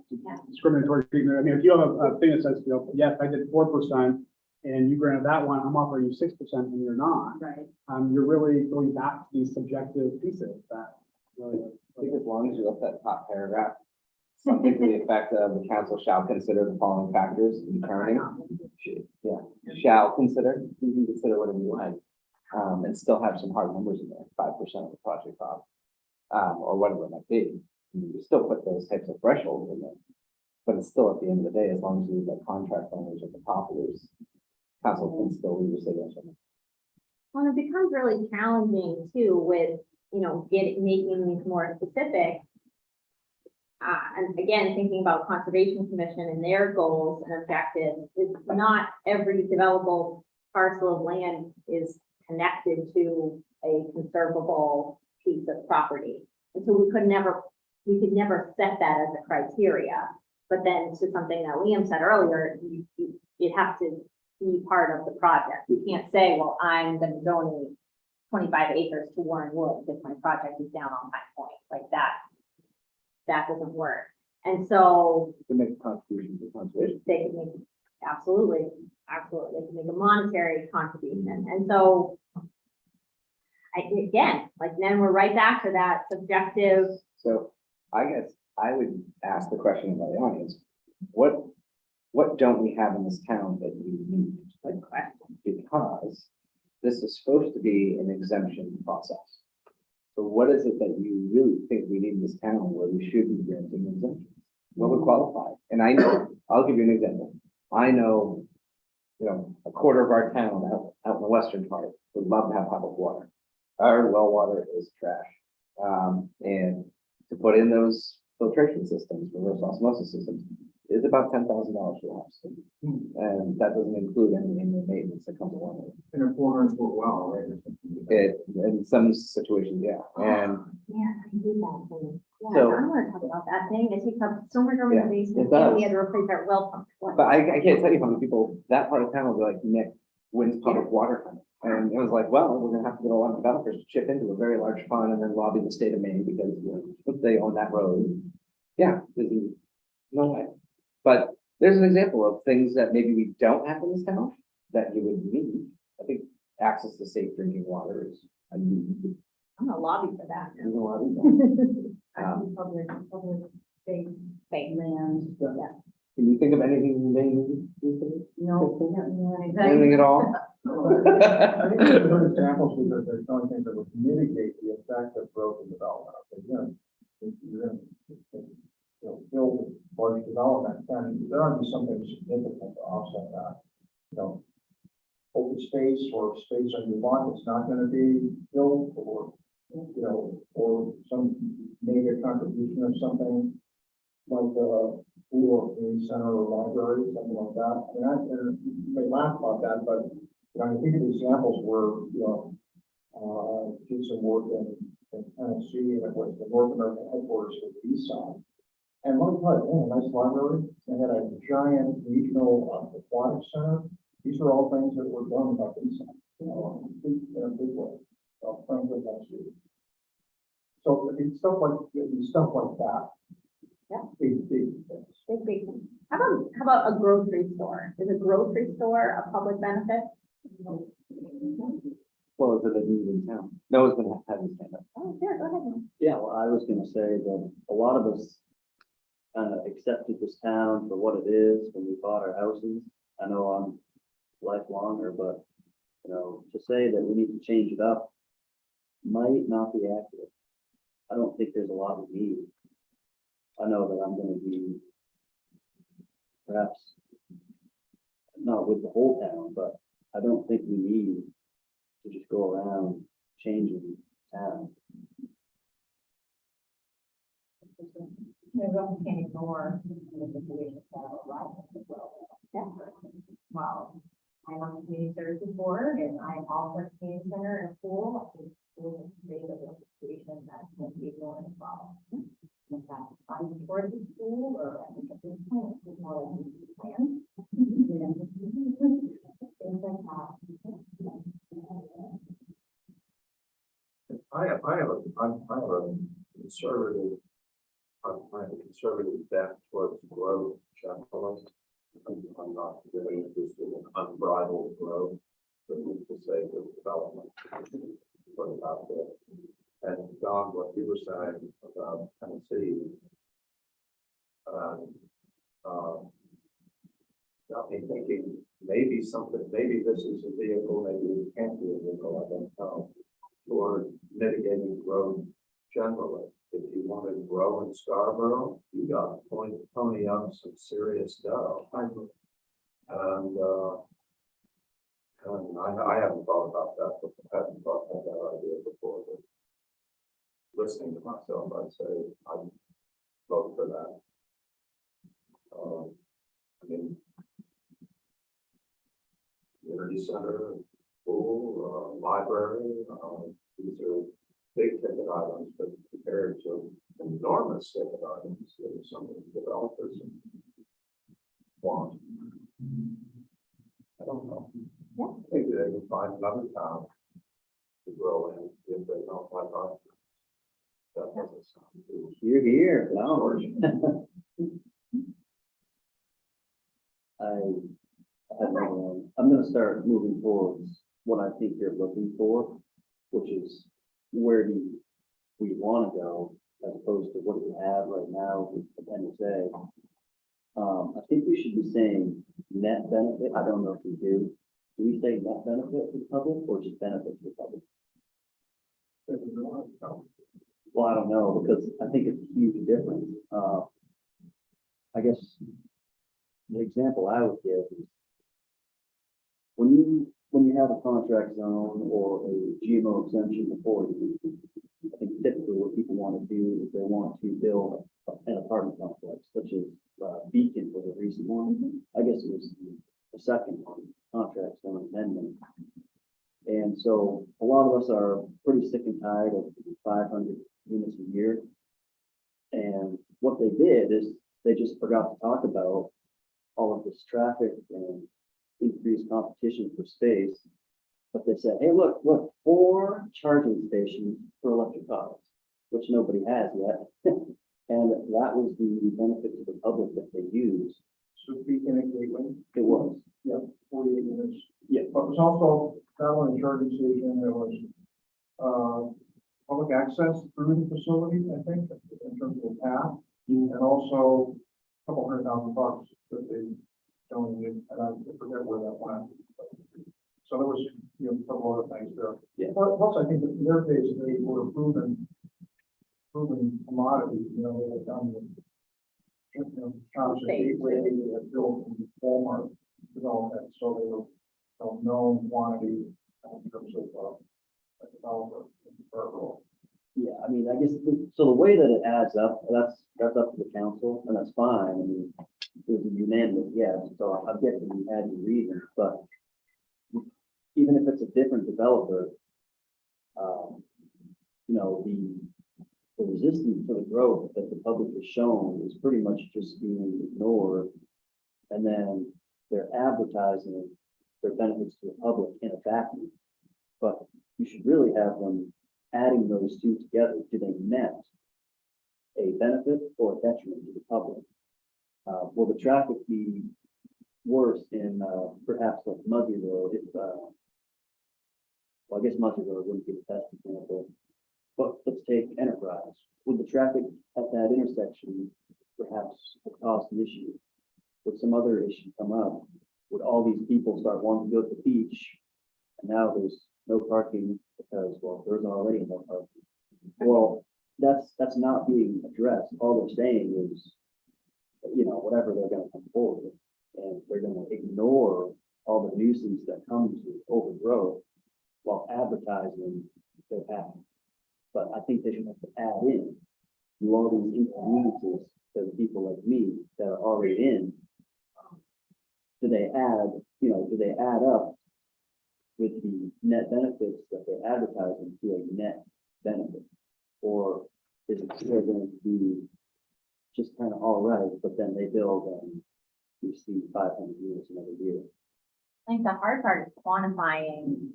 [SPEAKER 1] discriminatory treatment. I mean, if you have a thing that says, yes, I did 4%, and you granted that one, I'm offering you 6%, and you're not.
[SPEAKER 9] Right.
[SPEAKER 1] You're really going back to these subjective pieces that really.
[SPEAKER 3] I think as long as you look at that top paragraph, something to the effect of the council shall consider the following factors in determining. Shall consider, you can consider whatever you like, and still have some hard numbers in there, 5% of the project cost, or whatever it might be. You still put those types of thresholds in there, but it's still at the end of the day, as long as you leave that contract language at the top of this, council can still leave say yes or no.
[SPEAKER 2] Well, it becomes really challenging too with, making these more specific. And again, thinking about Conservation Commission and their goals and objectives, it's not every developable parcel of land is connected to a conservable piece of property. And so we could never set that as a criteria. But then to something that Liam said earlier, it has to be part of the project. You can't say, well, I'm going to donate 25 acres to Warren Woods if my project is down on High Point. Like that doesn't work. And so
[SPEAKER 3] To make a contribution to conservation.
[SPEAKER 2] they can make, absolutely, they can make a monetary contribution. And so then we're right back to that subjective.
[SPEAKER 3] So I guess I would ask the question of the audience, what don't we have in this town that we need?
[SPEAKER 2] Good question.
[SPEAKER 3] Because this is supposed to be an exemption process. So what is it that you really think we need in this town where we should be granting exemptions? What would qualify? And I know, I'll give you an example. I know, a quarter of our town out in the western part would love to have public water. Our well water is trash. And to put in those filtration systems, reverse osmosis systems, is about $10,000 for the house. And that doesn't include any annual maintenance that comes along with it.
[SPEAKER 7] In a 400-foot well, right?
[SPEAKER 3] In some situations, yeah. And
[SPEAKER 2] Yeah, I do that thing. Yeah,
[SPEAKER 3] So-
[SPEAKER 2] I want to talk about that thing. It takes up so much room in the basement.
[SPEAKER 3] it
[SPEAKER 2] And we
[SPEAKER 3] does.
[SPEAKER 2] had to replace our well pump twice.
[SPEAKER 3] but I can't tell you how many people that part of town will be like, Nick, when's public water coming? And it was like, well, we're gonna have to get a lot of developers to chip into a very large fund and then lobby the state of Maine because they own that road. Yeah, there's no way. But there's an example of things that maybe we don't have in this town that you would need. I think access to safe drinking water is a need.
[SPEAKER 2] I'm gonna lobby for that.
[SPEAKER 3] There's a lot of that.
[SPEAKER 9] Public space,
[SPEAKER 2] Fake.
[SPEAKER 9] land.
[SPEAKER 3] Can you think of anything they need these days?
[SPEAKER 9] No.
[SPEAKER 3] Anything at all?
[SPEAKER 7] I think there's good examples because there's some things that would mitigate the effect of growth and development. You're gonna build large development, and there ought to be something significant to offset that. Open space or space on your lot that's not gonna be built, or, or some major contribution of something like a pool or community center or library, something like that. I mean, and you may laugh about that, but I think of examples where, did some work in
[SPEAKER 8] in Tennessee, and it was the North American headquarters for the East Side. And let me tell you, they had a nice library, they had a giant regional aquatic center. These are all things that were done by the East Side, in a big way. So, frankly, that's it. So it's stuff like that.
[SPEAKER 2] Yeah.
[SPEAKER 8] Big things.
[SPEAKER 2] Big. How about a grocery store? Is a grocery store a public benefit?
[SPEAKER 3] Well, is it a need in town? No one's gonna have his hand up.
[SPEAKER 2] Oh, sure, go ahead.
[SPEAKER 4] Yeah, well, I was gonna say that a lot of us kind of accepted this town for what it is when we bought our houses. I know I'm lifelonger, but, to say that we need to change it up might not be accurate. I don't think there's a lot we need. I know that I'm gonna be perhaps not with the whole town, but I don't think we need to just go around changing town.
[SPEAKER 6] We also can't ignore the situations that are arising as well.
[SPEAKER 2] Yeah.
[SPEAKER 6] Well, I'm on the community services board and I'm all for community center and pool. I think schools create a real situation that can't be ignored as well. In fact, I'm for the school, or I think at this point, it's more like a plan. Things like that.
[SPEAKER 5] I have a conservative, I have a conservative bent towards growth generally. I'm not really interested in unbridled growth, but for the sake of development. Put it out there. And Don, what you were saying about Tennessee, got me thinking maybe this is a vehicle, maybe it can't be a vehicle, I don't know, toward mitigating growth generally. If you want to grow in Scarborough, you got to pony up some serious dough. And I haven't thought about that, but I haven't thought about that idea before. But listening to myself, I'd say I'd vote for that. I mean, community center, pool, library, these are big ticket items, but compared to enormous ticket items that some of the developers want. I don't know.
[SPEAKER 2] Yeah.
[SPEAKER 5] Maybe they can find another town to grow in if they don't like ours. That doesn't sound too.
[SPEAKER 4] You're here, no. I'm gonna start moving towards what I think you're looking for, which is where do we want to go as opposed to what do we have right now with Appendix A. I think we should be saying net benefit. I don't know if we do. Do we say net benefit to the public or just benefit to the public? Well, I don't know, because I think it's a huge difference. I guess the example I would give is when you have a contract zone or a GMO exemption before you, I think typically what people want to do is they want to build an apartment complex, such as Beacon was a recent one. I guess it was the second one, contract zone amendment. And so a lot of us are pretty sick and tired of 500 units a year. And what they did is they just forgot to talk about all of this traffic and increased competition for space. But they said, hey, look, 4 charging stations for electric cars, which nobody has yet. And that was the benefit to the public that they used.
[SPEAKER 7] So Beacon and Gateway,
[SPEAKER 4] It was.
[SPEAKER 7] yeah, 48 units.
[SPEAKER 4] Yeah.
[SPEAKER 7] But it was also not only charging station, there was public access through the facility, I think, in terms of the path, and also a couple $100,000 that they donated, and I forget where that went. So there was, a couple other things there.
[SPEAKER 4] Yeah.
[SPEAKER 7] Plus, I think that in their case, they were proven commodities, they had done the, Thompson Gateway, they had built in Walmart, development, so they were known quantity in terms of a developer in Scarborough.
[SPEAKER 4] Yeah, I mean, I guess, so the way that it adds up, that's up to the council, and that's fine. I mean, it was a unanimous yes, so I get that you had your reasons, but even if it's a different developer, you know, the resistance to the growth that the public has shown is pretty much just being ignored. And then they're advertising their benefits to the public in a vacuum. But you should really have them adding those two together. Do they net a benefit or a detriment to the public? Will the traffic be worse in, perhaps like Muzzy Road if, well, I guess Muzzy Road wouldn't be the best example, but let's take Enterprise. Would the traffic at that intersection perhaps cause an issue? Would some other issue come up? Would all these people start wanting to go to the beach? And now there's no parking because, well, there's already no parking. Well, that's not being addressed. All they're saying is, you know, whatever they're gonna come forward with. And they're gonna ignore all the nuisance that comes with overgrowth while advertising their path. But I think they should have to add in all these inconveniences to the people like me that are already in. Do they add up with the net benefits that they're advertising to a net benefit? Or is it still going to be just kind of all right, but then they build and you see 500 units another year?
[SPEAKER 2] I think the hard part is quantifying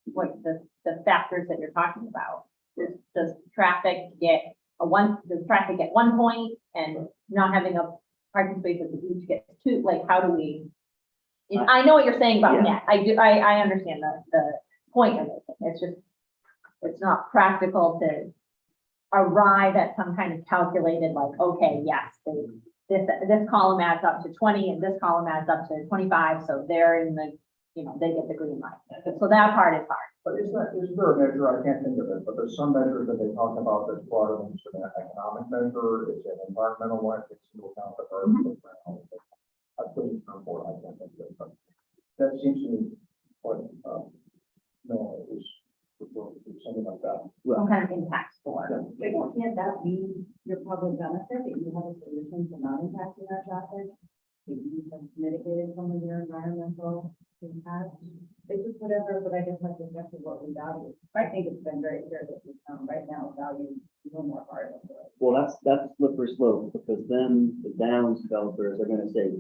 [SPEAKER 2] what the factors that you're talking about. Does traffic get one point and not having a parking space at the beach gets two? Like, how do we? I know what you're saying about
[SPEAKER 4] Yeah.
[SPEAKER 2] net. I understand the point you're making. It's just, it's not practical to arrive at some kind of calculated, like, okay, yes, this column adds up to 20 and this column adds up to 25. So they're in the, you know, they get the green light. So that part is hard.
[SPEAKER 8] But is there a measure, I can't think of it, but there's some measure that they talk about that's broader than just an economic measure, it's an environmental one, it's single count of earth. I couldn't remember, I can't think of it, but that seems to me what, no, it was something like that.
[SPEAKER 2] Some kind of impact score.
[SPEAKER 9] But can't that be your public benefit, that you have a solution to not impacting that traffic? That you have mitigated some of your environmental impacts? It's just whatever, but I guess that's exactly what we value. I think it's been very clear that we right now value even more hard.
[SPEAKER 4] Well, that's slippery slope, because then the Downs developers are gonna say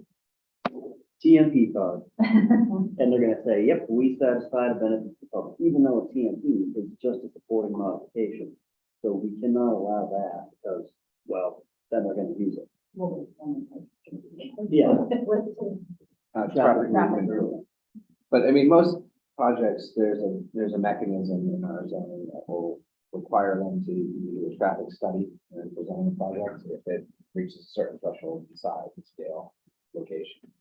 [SPEAKER 4] TMP card, and they're gonna say, yep, we satisfy the benefits of the public, even though a TMP is just a supporting modification. So we cannot allow that because, well, then they're gonna use it. Yeah.
[SPEAKER 3] Traffic movement. But I mean, most projects, there's a mechanism in our zoning that will require them to do a traffic study and present a project if it reaches a certain threshold in size and scale, location.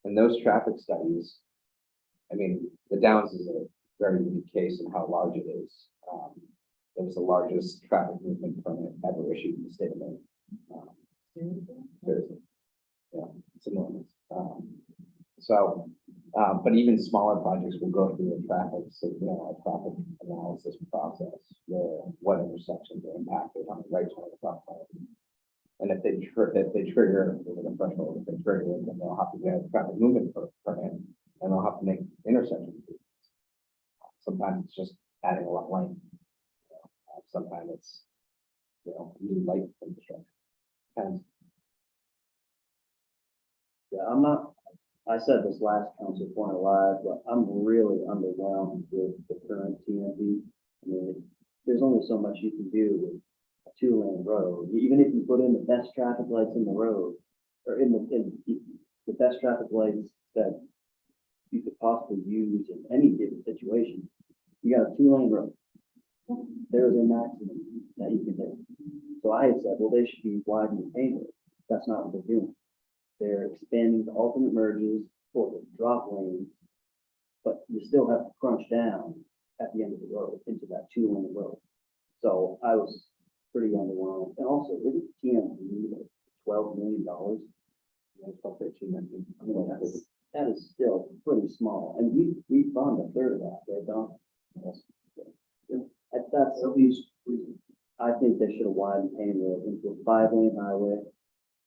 [SPEAKER 3] And those traffic studies, I mean, the Downs is a very unique case in how large it is. It was the largest traffic movement permit ever issued in the state of Maine. Seriously. Yeah, it's enormous. But even smaller projects will go through a traffic analysis process where what intersections are impacted on the right side of the crosswalk. And if they trigger, there's a threshold, if they trigger it, then they'll have to get a traffic movement permit and they'll have to make intersection improvements. Sometimes it's just adding a lot of lane. Sometimes it's, new light infrastructure. Depends.
[SPEAKER 4] Yeah, I said this last council point live, but I'm really underwhelmed with the current TMP. I mean, there's only so much you can do with a 2-lane road. Even if you put in the best traffic lights in the road, or in the best traffic lights that you could possibly use in any given situation, you got a 2-lane road. There's a maximum that you can do. So I had said, well, they should be widening the paint. That's not what they're doing. They're expanding the alternate merges for the drop lanes, but you still have to crunch down at the end of the road into that 2-lane road. So I was pretty underwhelmed. And also, isn't TMP like $12 million?
[SPEAKER 3] Yeah, it's about 13 million.
[SPEAKER 4] I mean, that is still pretty small. And we fund a third of that, right, Don? Yes. That's at least, I think they should have widened Payne Road into a 5-lane highway.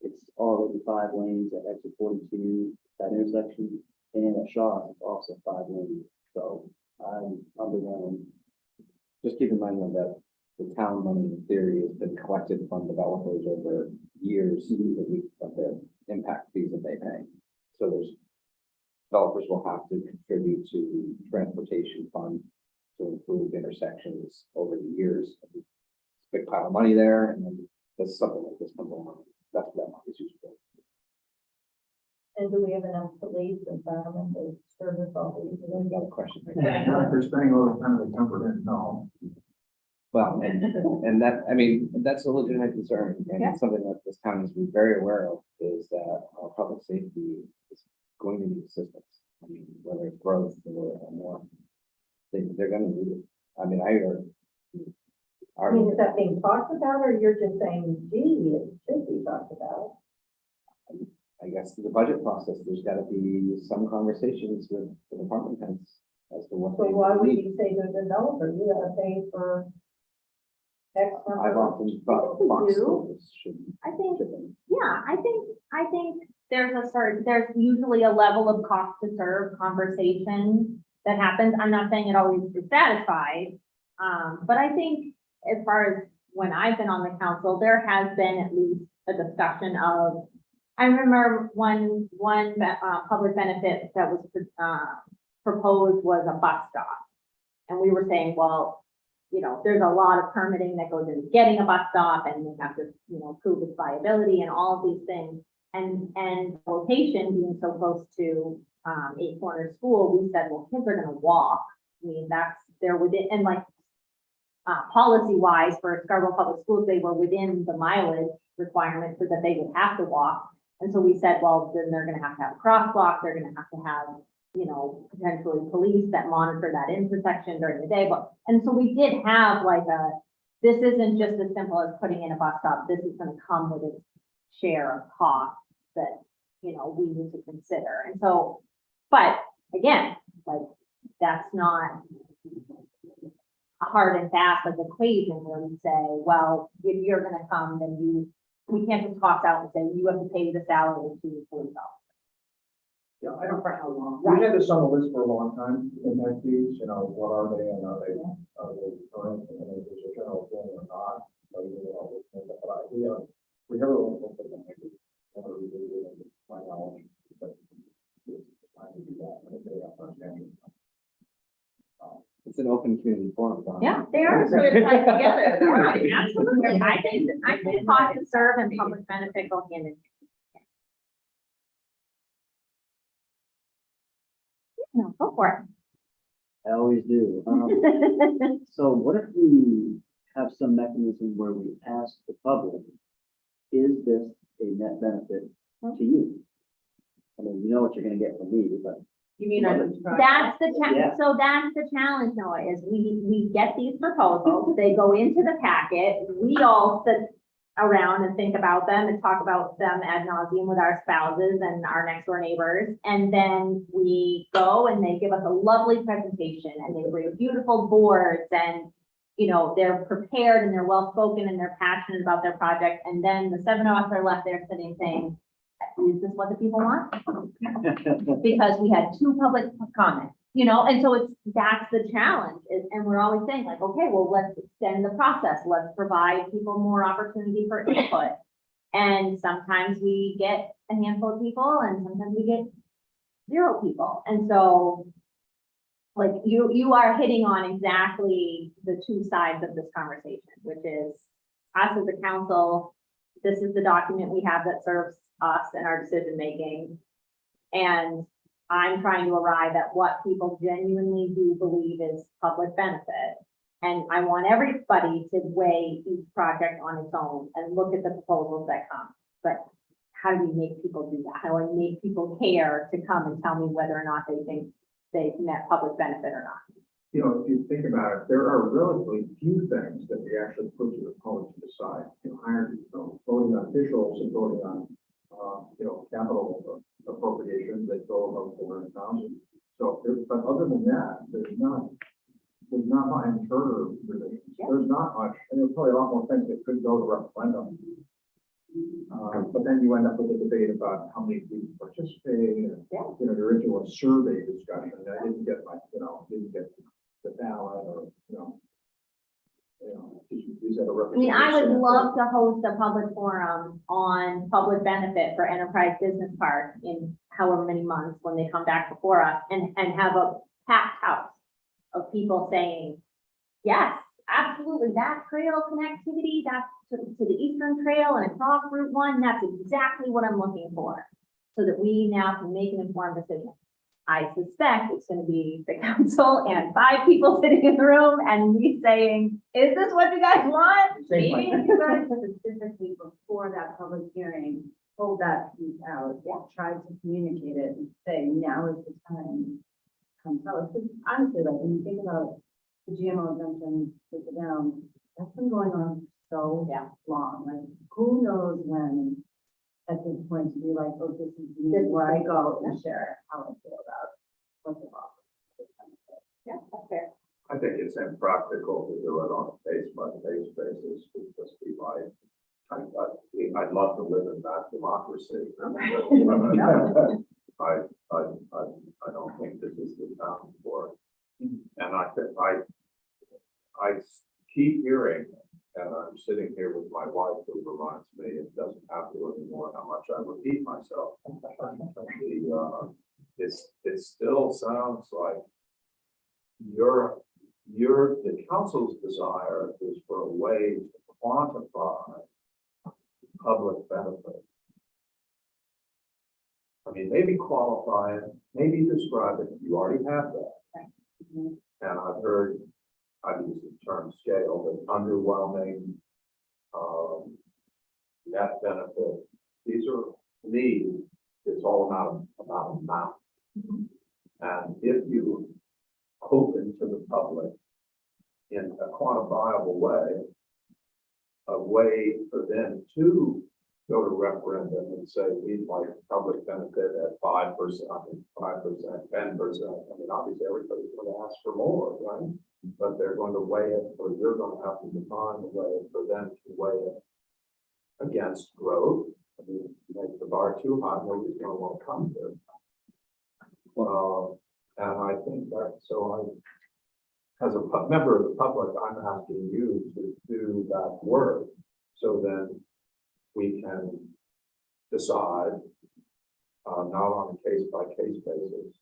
[SPEAKER 4] It's already 5 lanes at exit 42, that intersection, and at Shaw, it's also 5 lanes. So I'm underwhelmed.
[SPEAKER 3] Just keep in mind remind them that the town money in theory has been collected from developers over years of their impact fees that they pay. So there's developers will have to contribute to transportation fund to improve intersections over the years. Big pile of money there, and then there's something like this comes along. That's what that money is used for.
[SPEAKER 6] And do we have enough police and firemen to service all these?
[SPEAKER 3] And then you got a question.
[SPEAKER 7] Not if they're spending all the time they comfort in, no.
[SPEAKER 3] Well, and that, I mean, that's a legitimate concern, and it's something that this town needs to be very aware of, is that our public safety is going to need assistance. I mean, whether it's growth or more, they're gonna need it. I mean,
[SPEAKER 6] I mean, is that being talked about, or you're just saying, gee, it should be talked about?
[SPEAKER 3] I guess the budget process, there's gotta be some conversations with the department heads as to what
[SPEAKER 6] So
[SPEAKER 3] they
[SPEAKER 6] why would
[SPEAKER 3] need.
[SPEAKER 6] you say to the developer, you gotta pay for X
[SPEAKER 3] I've
[SPEAKER 6] number?
[SPEAKER 3] often thought
[SPEAKER 2] we
[SPEAKER 3] box
[SPEAKER 2] do.
[SPEAKER 3] stores should.
[SPEAKER 2] I think, yeah, I think there's usually a level of cost to serve conversation that happens. I'm not saying it always is satisfied. But I think as far as when I've been on the council, there has been at least a discussion of, I remember one public benefit that was, proposed was a bus stop. And we were saying, well, you know, there's a lot of permitting that goes into getting a bus stop, and we have to, you know, prove its viability and all of these things. And location being so close to, Eight Corners School, we said, well, kids are gonna walk. I mean, they're within, and like, policy wise for Scarborough Public Schools, they were within the mileage requirement so that they would have to walk. And so we said, well, then they're gonna have a crosswalk, they're gonna have to have, you know, potentially police that monitor that intersection during the day. And so we did have like this isn't just as simple as putting in a bus stop, this is gonna come with its share of costs that, you know, we need to consider. And so, but again, like, that's not a hard and fast like equation where we say, well, if you're gonna come, then we can't just toss out and say, you have to pay the salary of $2 $40.
[SPEAKER 8] Yeah, I don't,
[SPEAKER 6] For how long?
[SPEAKER 8] we had this on the list for a long time, impact fees, you know, what are they, and are they current, and is it a general thing or not? So, you know, but we never really looked at them, never really did it, to my knowledge, but it's time to do that, and they have to understand.
[SPEAKER 3] It's an open community forum. Don.
[SPEAKER 2] Yeah, they are sort of tied together. Right, absolutely. I think cost to serve and public benefit go hand in hand. No, go for
[SPEAKER 4] I always do.
[SPEAKER 2] it.
[SPEAKER 4] So what if we have some mechanism where we ask the public, is this a net benefit to you? I mean, you know what you're gonna get from me, but
[SPEAKER 6] You mean,
[SPEAKER 2] That's the
[SPEAKER 4] Yeah.
[SPEAKER 2] so that's the challenge, Noah, is we get these proposals, they go into the packet, we all sit around and think about them and talk about them ad nauseum with our spouses and our next door neighbors. And then we go and they give us a lovely presentation and they bring beautiful boards and, you know, they're prepared and they're well-spoken and they're passionate about their project. And then the 7 of us are left there sitting saying, is this what the people want? Because we had 2 public comments, you know, and so that's the challenge and we're always saying like, okay, well, let's extend the process. Let's provide people more opportunity for input. And sometimes we get a handful of people and sometimes we get 0 people. And so like you are hitting on exactly the 2 sides of this conversation, which is us as a council, this is the document we have that serves us and our decision making. And I'm trying to arrive at what people genuinely do believe is public benefit. And I want everybody to weigh each project on its own and look at the proposals that come. But how do we make people do that? How do I make people care to come and tell me whether or not they think they've met public benefit or not?
[SPEAKER 7] You know, if you think about it, there are relatively few things that we actually put to the public to decide. You know, hiring, you know, voting on officials and voting on, you know, capital appropriations that go above 400,000. So, but other than that, there's not much in charter revisions.
[SPEAKER 2] Yeah.
[SPEAKER 7] There's not much, and there's probably a lot more things that could go to referendum. But then you end up with a debate about how many people participate, and,
[SPEAKER 2] Yeah.
[SPEAKER 7] you know, the original survey discussion, I didn't get my, you know, didn't get the ballot or, you know.
[SPEAKER 2] I mean, I would love to host a public forum on public benefit for Enterprise Business Park in however many months when they come back before us and have a packed house of people saying, yes, absolutely, that trail connectivity, that's to the Eastern Trail and across Route 1, that's exactly what I'm looking for. So that we now can make an informed decision. I suspect it's gonna be the council and 5 people sitting in the room and me saying, is this what you guys want?
[SPEAKER 8] Same
[SPEAKER 2] Maybe
[SPEAKER 8] like-
[SPEAKER 2] you guys
[SPEAKER 9] Specifically before that public hearing, pulled that piece out, tried to communicate it and say, now is the time. Come tell us, because honestly, like, when you think about the GMO exemption with the down, that's been going on so long, like, who knows when at this point to be like, oh, this is where I go and share how I feel about what's involved.
[SPEAKER 2] Yeah, that's fair.
[SPEAKER 5] I think it's impractical to do it on a case-by-case basis, would just be like, I'd love to live in that democracy. I don't think this is the time for it. And I keep hearing, and I'm sitting here with my wife who reminds me, it doesn't have to anymore how much I repeat myself. It still sounds like the council's desire is for a way to quantify public benefit. I mean, maybe qualify it, maybe describe it, you already have that. And I've used the term scale, but underwhelming, net benefit. These are, to me, it's all about amount. And if you open to the public in a quantifiable way, a way for them to go to referendum and say, we'd like public benefit at 5%, 5%, 10%. I mean, obviously everybody's going to ask for more, right? But they're going to weigh it, or you're going to have to define the way for them to weigh it against growth. I mean, make the bar too high, nobody's going to want to come to it. And I think that, so as a member of the public, I'm asking you to do that work so then we can decide, not on a case-by-case basis,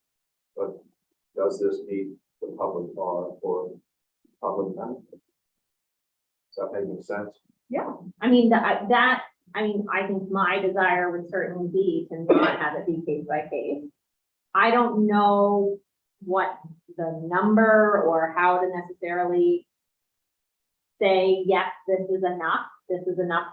[SPEAKER 5] but does this meet the public bar for public benefit? Does that make sense?
[SPEAKER 2] Yeah, I mean, I think my desire would certainly be to not have it be case by case. I don't know what the number or how to necessarily say, yes, this is enough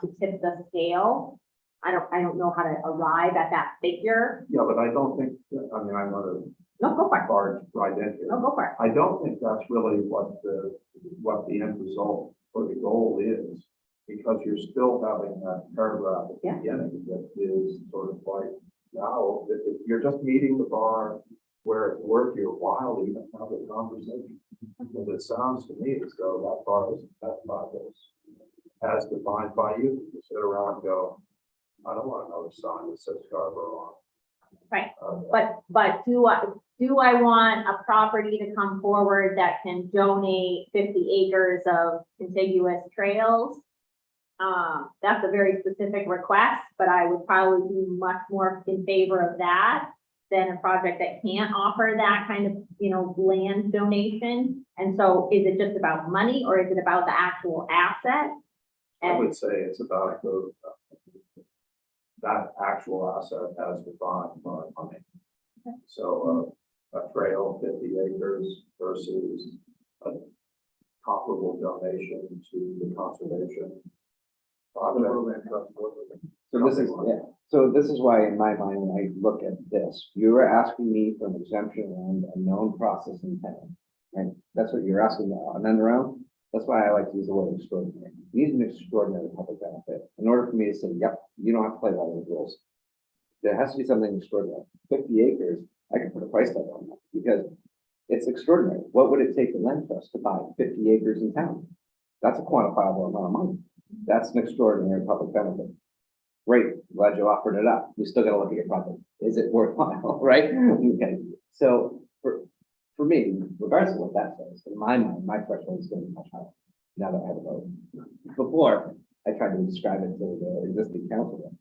[SPEAKER 2] to tip the scale. I don't know how to arrive at that figure.
[SPEAKER 5] Yeah, but I don't think, I mean, I'm not a
[SPEAKER 2] No, go for it.
[SPEAKER 5] barge right in here.
[SPEAKER 2] No, go for it.
[SPEAKER 5] I don't think that's really what the end result or the goal is, because you're still having that paragraph at the beginning that is sort of like, now, if you're just meeting the bar where it's worth your while to even have a conversation. Because it sounds to me as though that bar is, as defined by you, you sit around and go, I don't want another sign that says Scarborough on it.
[SPEAKER 2] Right, but do I want a property to come forward that can donate 50 acres of contiguous trails? That's a very specific request, but I would probably be much more in favor of that than a project that can't offer that kind of, land donation. And so is it just about money or is it about the actual asset?
[SPEAKER 5] I would say it's about that actual asset as defined by money.
[SPEAKER 2] Okay.
[SPEAKER 5] So a trail, 50 acres versus a comparable donation to the conservation.
[SPEAKER 3] So this is why in my mind, when I look at this, you were asking me for an exemption around a known process in town. And that's what you're asking now. And then around, that's why I like to use the word extraordinary. You need an extraordinary public benefit. In order for me to say, yep, you don't have to play by those rules. There has to be something extraordinary. 50 acres, I can put a price tag on that because it's extraordinary. What would it take the land trust to buy 50 acres in town? That's a quantifiable amount of money. That's an extraordinary public benefit. Great, glad you offered it up. We still got to look at your project. Is it worthwhile, right? Okay. So for me, regardless of what that says, in my mind, my threshold is going to be much higher. now that I have a vote. Before, I tried to describe it to the existing council.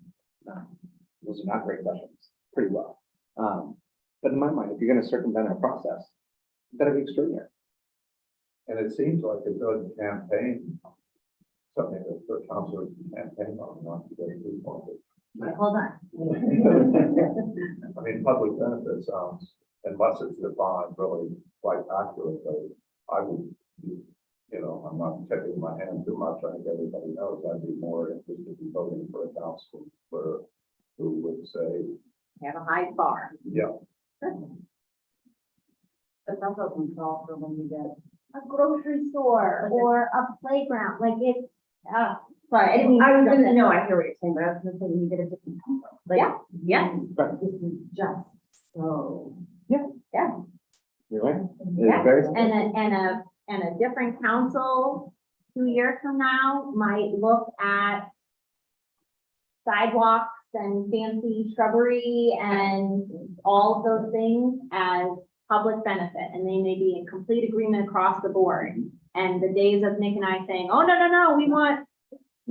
[SPEAKER 3] Those are not great questions, pretty well. But in my mind, if you're gonna circumvent our process, it better be extraordinary.
[SPEAKER 5] And it seems like a good campaign, something that for councilors to campaign on, not to get too pointed.
[SPEAKER 2] Wait, hold on.
[SPEAKER 5] I mean, public benefit sounds, unless it's defined really quite accurately, I would, be, you know, I'm not tipping my hand too much. I think everybody knows I'd be more interested in voting for a councilor who would say,
[SPEAKER 2] Have a high bar.
[SPEAKER 5] yeah,
[SPEAKER 6] But that's open call for when you get.
[SPEAKER 2] A grocery store or a playground, like it's, sorry, I didn't mean.
[SPEAKER 6] I was
[SPEAKER 2] to-
[SPEAKER 6] gonna, no, I hear what you're saying, but I was gonna say when you get a different number. Like,
[SPEAKER 2] Yeah, yes,
[SPEAKER 6] this is just so.
[SPEAKER 3] You're right.
[SPEAKER 2] Yeah,
[SPEAKER 3] It's very.
[SPEAKER 2] and a different council 2 years from now might look at sidewalks and fancy shrubbery and all of those things as public benefit, and they may be in complete agreement across the board. And the days of Nick and I saying, oh, no, we want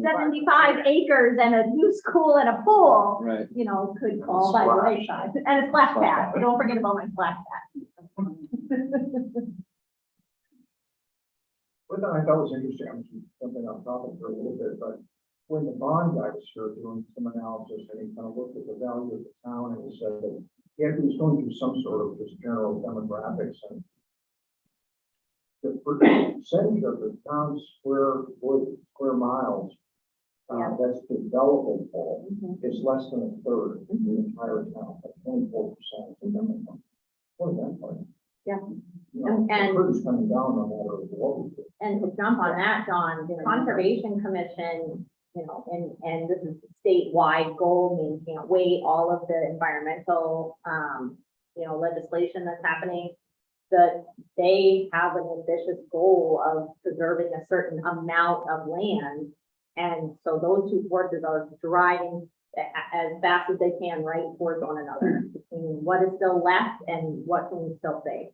[SPEAKER 2] 75 acres and a new school and a pool,
[SPEAKER 3] Right.
[SPEAKER 2] you know, could fall by the wayside. And a splash pad, don't forget about my splash pad.
[SPEAKER 7] What I thought was interesting, I'm just jumping on topic for a little bit, but when the bond guy was here doing some analysis and he kind of looked at the value of the town and he said that he was going through some sort of just general demographics and the percentage of the town's square miles that's developable is less than a third of the entire town, at 24%. What is that like?
[SPEAKER 2] Yeah.
[SPEAKER 7] You know,
[SPEAKER 2] And-
[SPEAKER 7] the curve's coming down no matter what we do.
[SPEAKER 2] And to jump on that, John, the Conservation Commission, you know, and this is a statewide goal, I mean, can't wait, all of the environmental, you know, legislation that's happening, that they have an ambitious goal of preserving a certain amount of land. And so those two forces are driving as fast as they can right towards one another, between what is still left and what can we still save.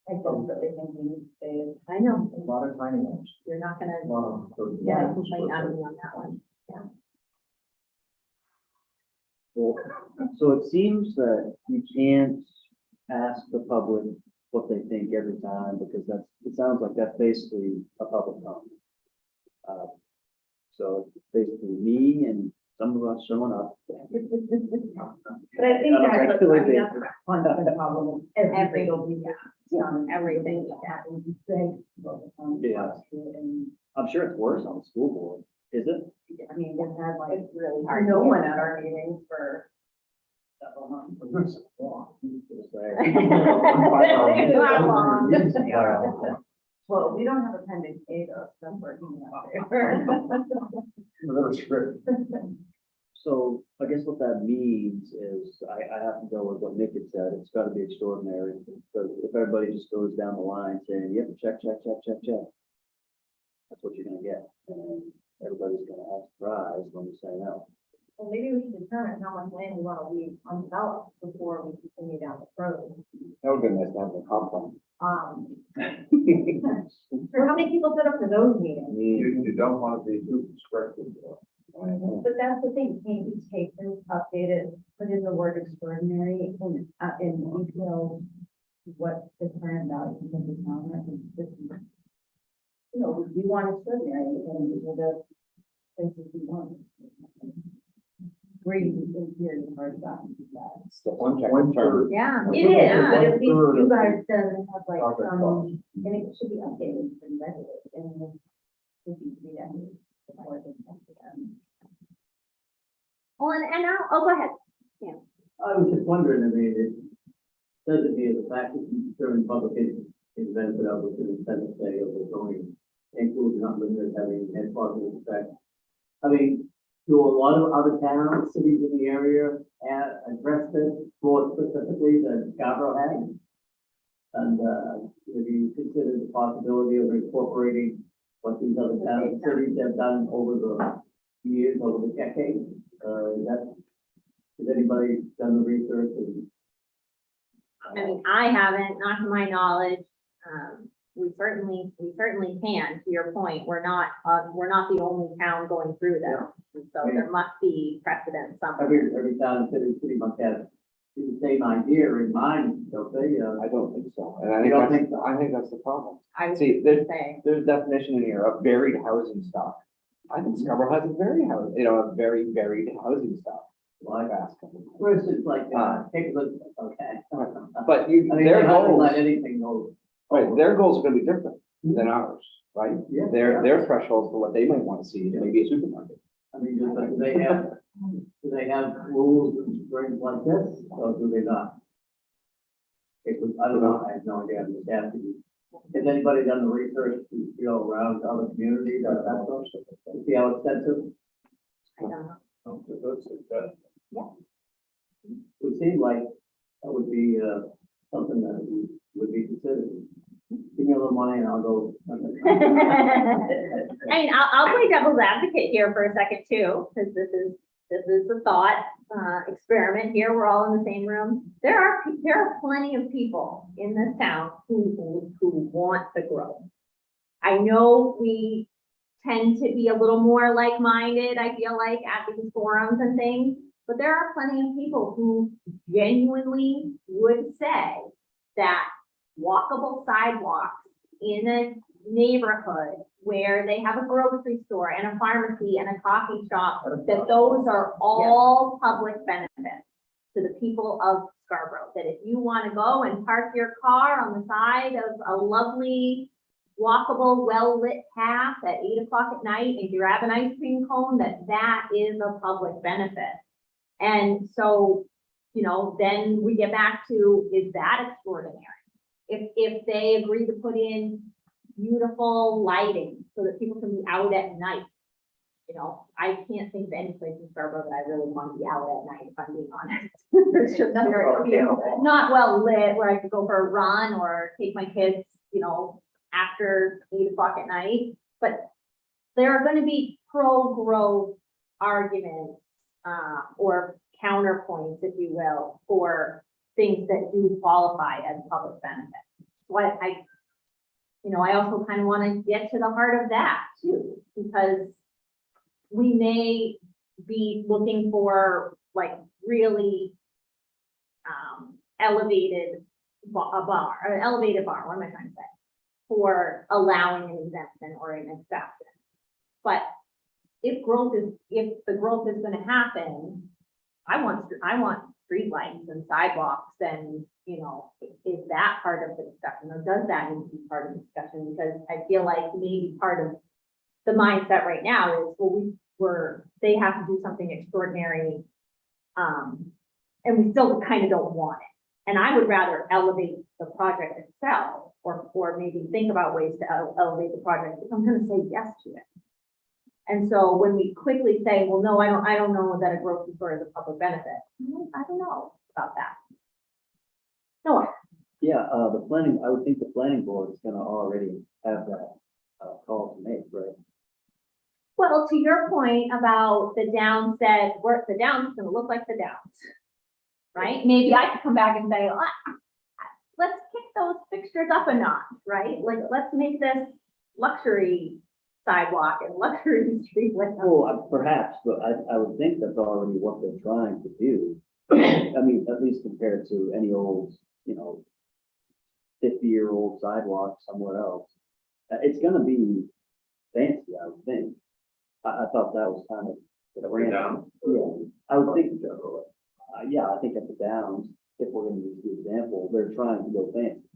[SPEAKER 6] I desperately think we need to save.
[SPEAKER 2] I know,
[SPEAKER 7] A lot of tiny ones,
[SPEAKER 2] you're not gonna
[SPEAKER 7] a lot of.
[SPEAKER 2] get a complaint out of me on that one.
[SPEAKER 4] Well, so it seems that you can't ask the public what they think every time, because it sounds like that's basically a public comment. So it's basically me and some of us showing up.
[SPEAKER 6] But I think
[SPEAKER 4] I'm
[SPEAKER 6] that's
[SPEAKER 4] actually
[SPEAKER 6] a constant problem. Every single week.
[SPEAKER 2] Everything.
[SPEAKER 4] Yeah. I'm sure it's worse on the school board, is it?
[SPEAKER 6] I mean, we've had like,
[SPEAKER 2] It's really hard.
[SPEAKER 6] no one at our meetings for several months.
[SPEAKER 2] You are long.
[SPEAKER 6] Well, we don't have appendix A though, so I'm working on it.
[SPEAKER 7] Another script.
[SPEAKER 4] So I guess what that means is I have to go with what Nick had said. It's got to be extraordinary. Because if everybody just goes down the line saying, yep, check, that's what you're gonna get. And everybody's gonna act surprised when you say no.
[SPEAKER 6] Well, maybe we should determine how much land we want to leave undeveloped before we continue down this road.
[SPEAKER 3] That would be nice to have a comp plan.
[SPEAKER 6] So how many people sit up for those meetings?
[SPEAKER 5] you don't want to be too prescriptive.
[SPEAKER 6] But that's the thing, can't you take this, update it, put in the word extraordinary in detail what the current values of the town are? This is, you know, we want extraordinary and these are the places we want. Great, in here, it's hard to that.
[SPEAKER 3] Still one check.
[SPEAKER 7] One third.
[SPEAKER 2] Yeah.
[SPEAKER 6] It is, but at least
[SPEAKER 7] One-third
[SPEAKER 6] you
[SPEAKER 7] of
[SPEAKER 6] guys doesn't have like
[SPEAKER 7] Project
[SPEAKER 6] some, and it should be updated and regular, and then we can do that. Before it gets again.
[SPEAKER 2] Well, and now, oh, go ahead.
[SPEAKER 10] I was just wondering, I mean, it doesn't mean the fact that you determine public is benefit of it, the incentive say of the zoning includes not limited having a positive effect. I mean, do a lot of other towns, cities in the area address this more specifically than Scarborough has? And, have you considered the possibility of incorporating what these other towns, cities have done over the years, over the decades? Has anybody done the research and?
[SPEAKER 2] I mean, I haven't, not to my knowledge. we certainly can, to your point, we're not the only town going through this. And so there must be precedent somewhere.
[SPEAKER 10] Every town pretty much has the same idea in mind, don't they?
[SPEAKER 3] I don't think so. And I
[SPEAKER 10] You
[SPEAKER 3] think
[SPEAKER 10] don't
[SPEAKER 3] that's,
[SPEAKER 10] think so?
[SPEAKER 3] I think that's the problem.
[SPEAKER 2] I was
[SPEAKER 3] See,
[SPEAKER 2] gonna say,
[SPEAKER 3] There's definition in here of varied housing stock. I think Scarborough has a very a very varied housing stock.
[SPEAKER 10] Like,
[SPEAKER 3] Fast.
[SPEAKER 10] for instance, like, take a look, okay.
[SPEAKER 3] But you,
[SPEAKER 10] I mean,
[SPEAKER 3] their
[SPEAKER 10] they haven't
[SPEAKER 3] goals,
[SPEAKER 10] let anything go.
[SPEAKER 3] right, their goals are gonna be different than ours, right?
[SPEAKER 10] Yeah.
[SPEAKER 3] Their thresholds for what they might want to see, maybe a supermarket.
[SPEAKER 10] I mean, do they have rules and things like this, or do they not? It was, I don't know, I have no idea, I'm just asking. Has anybody done the research to, around other communities, that sort of stuff? See how extensive?
[SPEAKER 2] I don't know.
[SPEAKER 10] Would seem like that would be, something that would be considered. Give me a little money and I'll go.
[SPEAKER 2] I mean, I'll play devil's advocate here for a second too, because this is a thought experiment here. We're all in the same room. There are plenty of people in this town who want the growth. I know we tend to be a little more like-minded, I feel like, at these forums and things, but there are plenty of people who genuinely would say that walkable sidewalks in a neighborhood where they have a grocery store and a pharmacy and a coffee shop, that those are all public benefits to the people of Scarborough. That if you want to go and park your car on the side of a lovely, walkable, well-lit path at 8 o'clock at night and grab an ice cream cone, that is a public benefit. And so, then we get back to, is that extraordinary? If they agree to put in beautiful lighting so that people can be out at night. I can't think of any place in Scarborough that I really want to be out at night, if I'm being honest. There's just very few. Not well lit, where I could go for a run or take my kids, after 8 o'clock at night. But there are going to be pro-growth arguments, or counterpoints, if you will, for things that do qualify as public benefit. What I also kind of want to get to the heart of that too, because we may be looking for like really elevated bar, what am I trying to say? For allowing an exemption or an exception. But if the growth is going to happen, I want streetlights and sidewalks, and is that part of the discussion, or does that need to be part of the discussion? Because I feel like maybe part of the mindset right now is, they have to do something extraordinary, and we still kind of don't want it. And I would rather elevate the project itself, or maybe think about ways to elevate the project if I'm going to say yes to it. And so when we quickly say, well, no, I don't know that a grocery store is a public benefit. I don't know about that. No.
[SPEAKER 4] Yeah, I would think the planning board is gonna already have that, call to make, right?
[SPEAKER 2] Well, to your point about the Downs said, the Downs is gonna look like the Downs, right? Maybe I could come back and say, let's kick those fixtures up a notch, right? Like, let's make this luxury sidewalk and luxury street with them.
[SPEAKER 4] Well, perhaps, but I would think that's already what they're trying to do. I mean, at least compared to any old, 50-year-old sidewalk somewhere else. It's gonna be fancy, I would think. I thought that was kind of.
[SPEAKER 5] Down?
[SPEAKER 4] Yeah, I would think, yeah, I think at the Downs, if we're gonna use the example, they're trying to go fancy,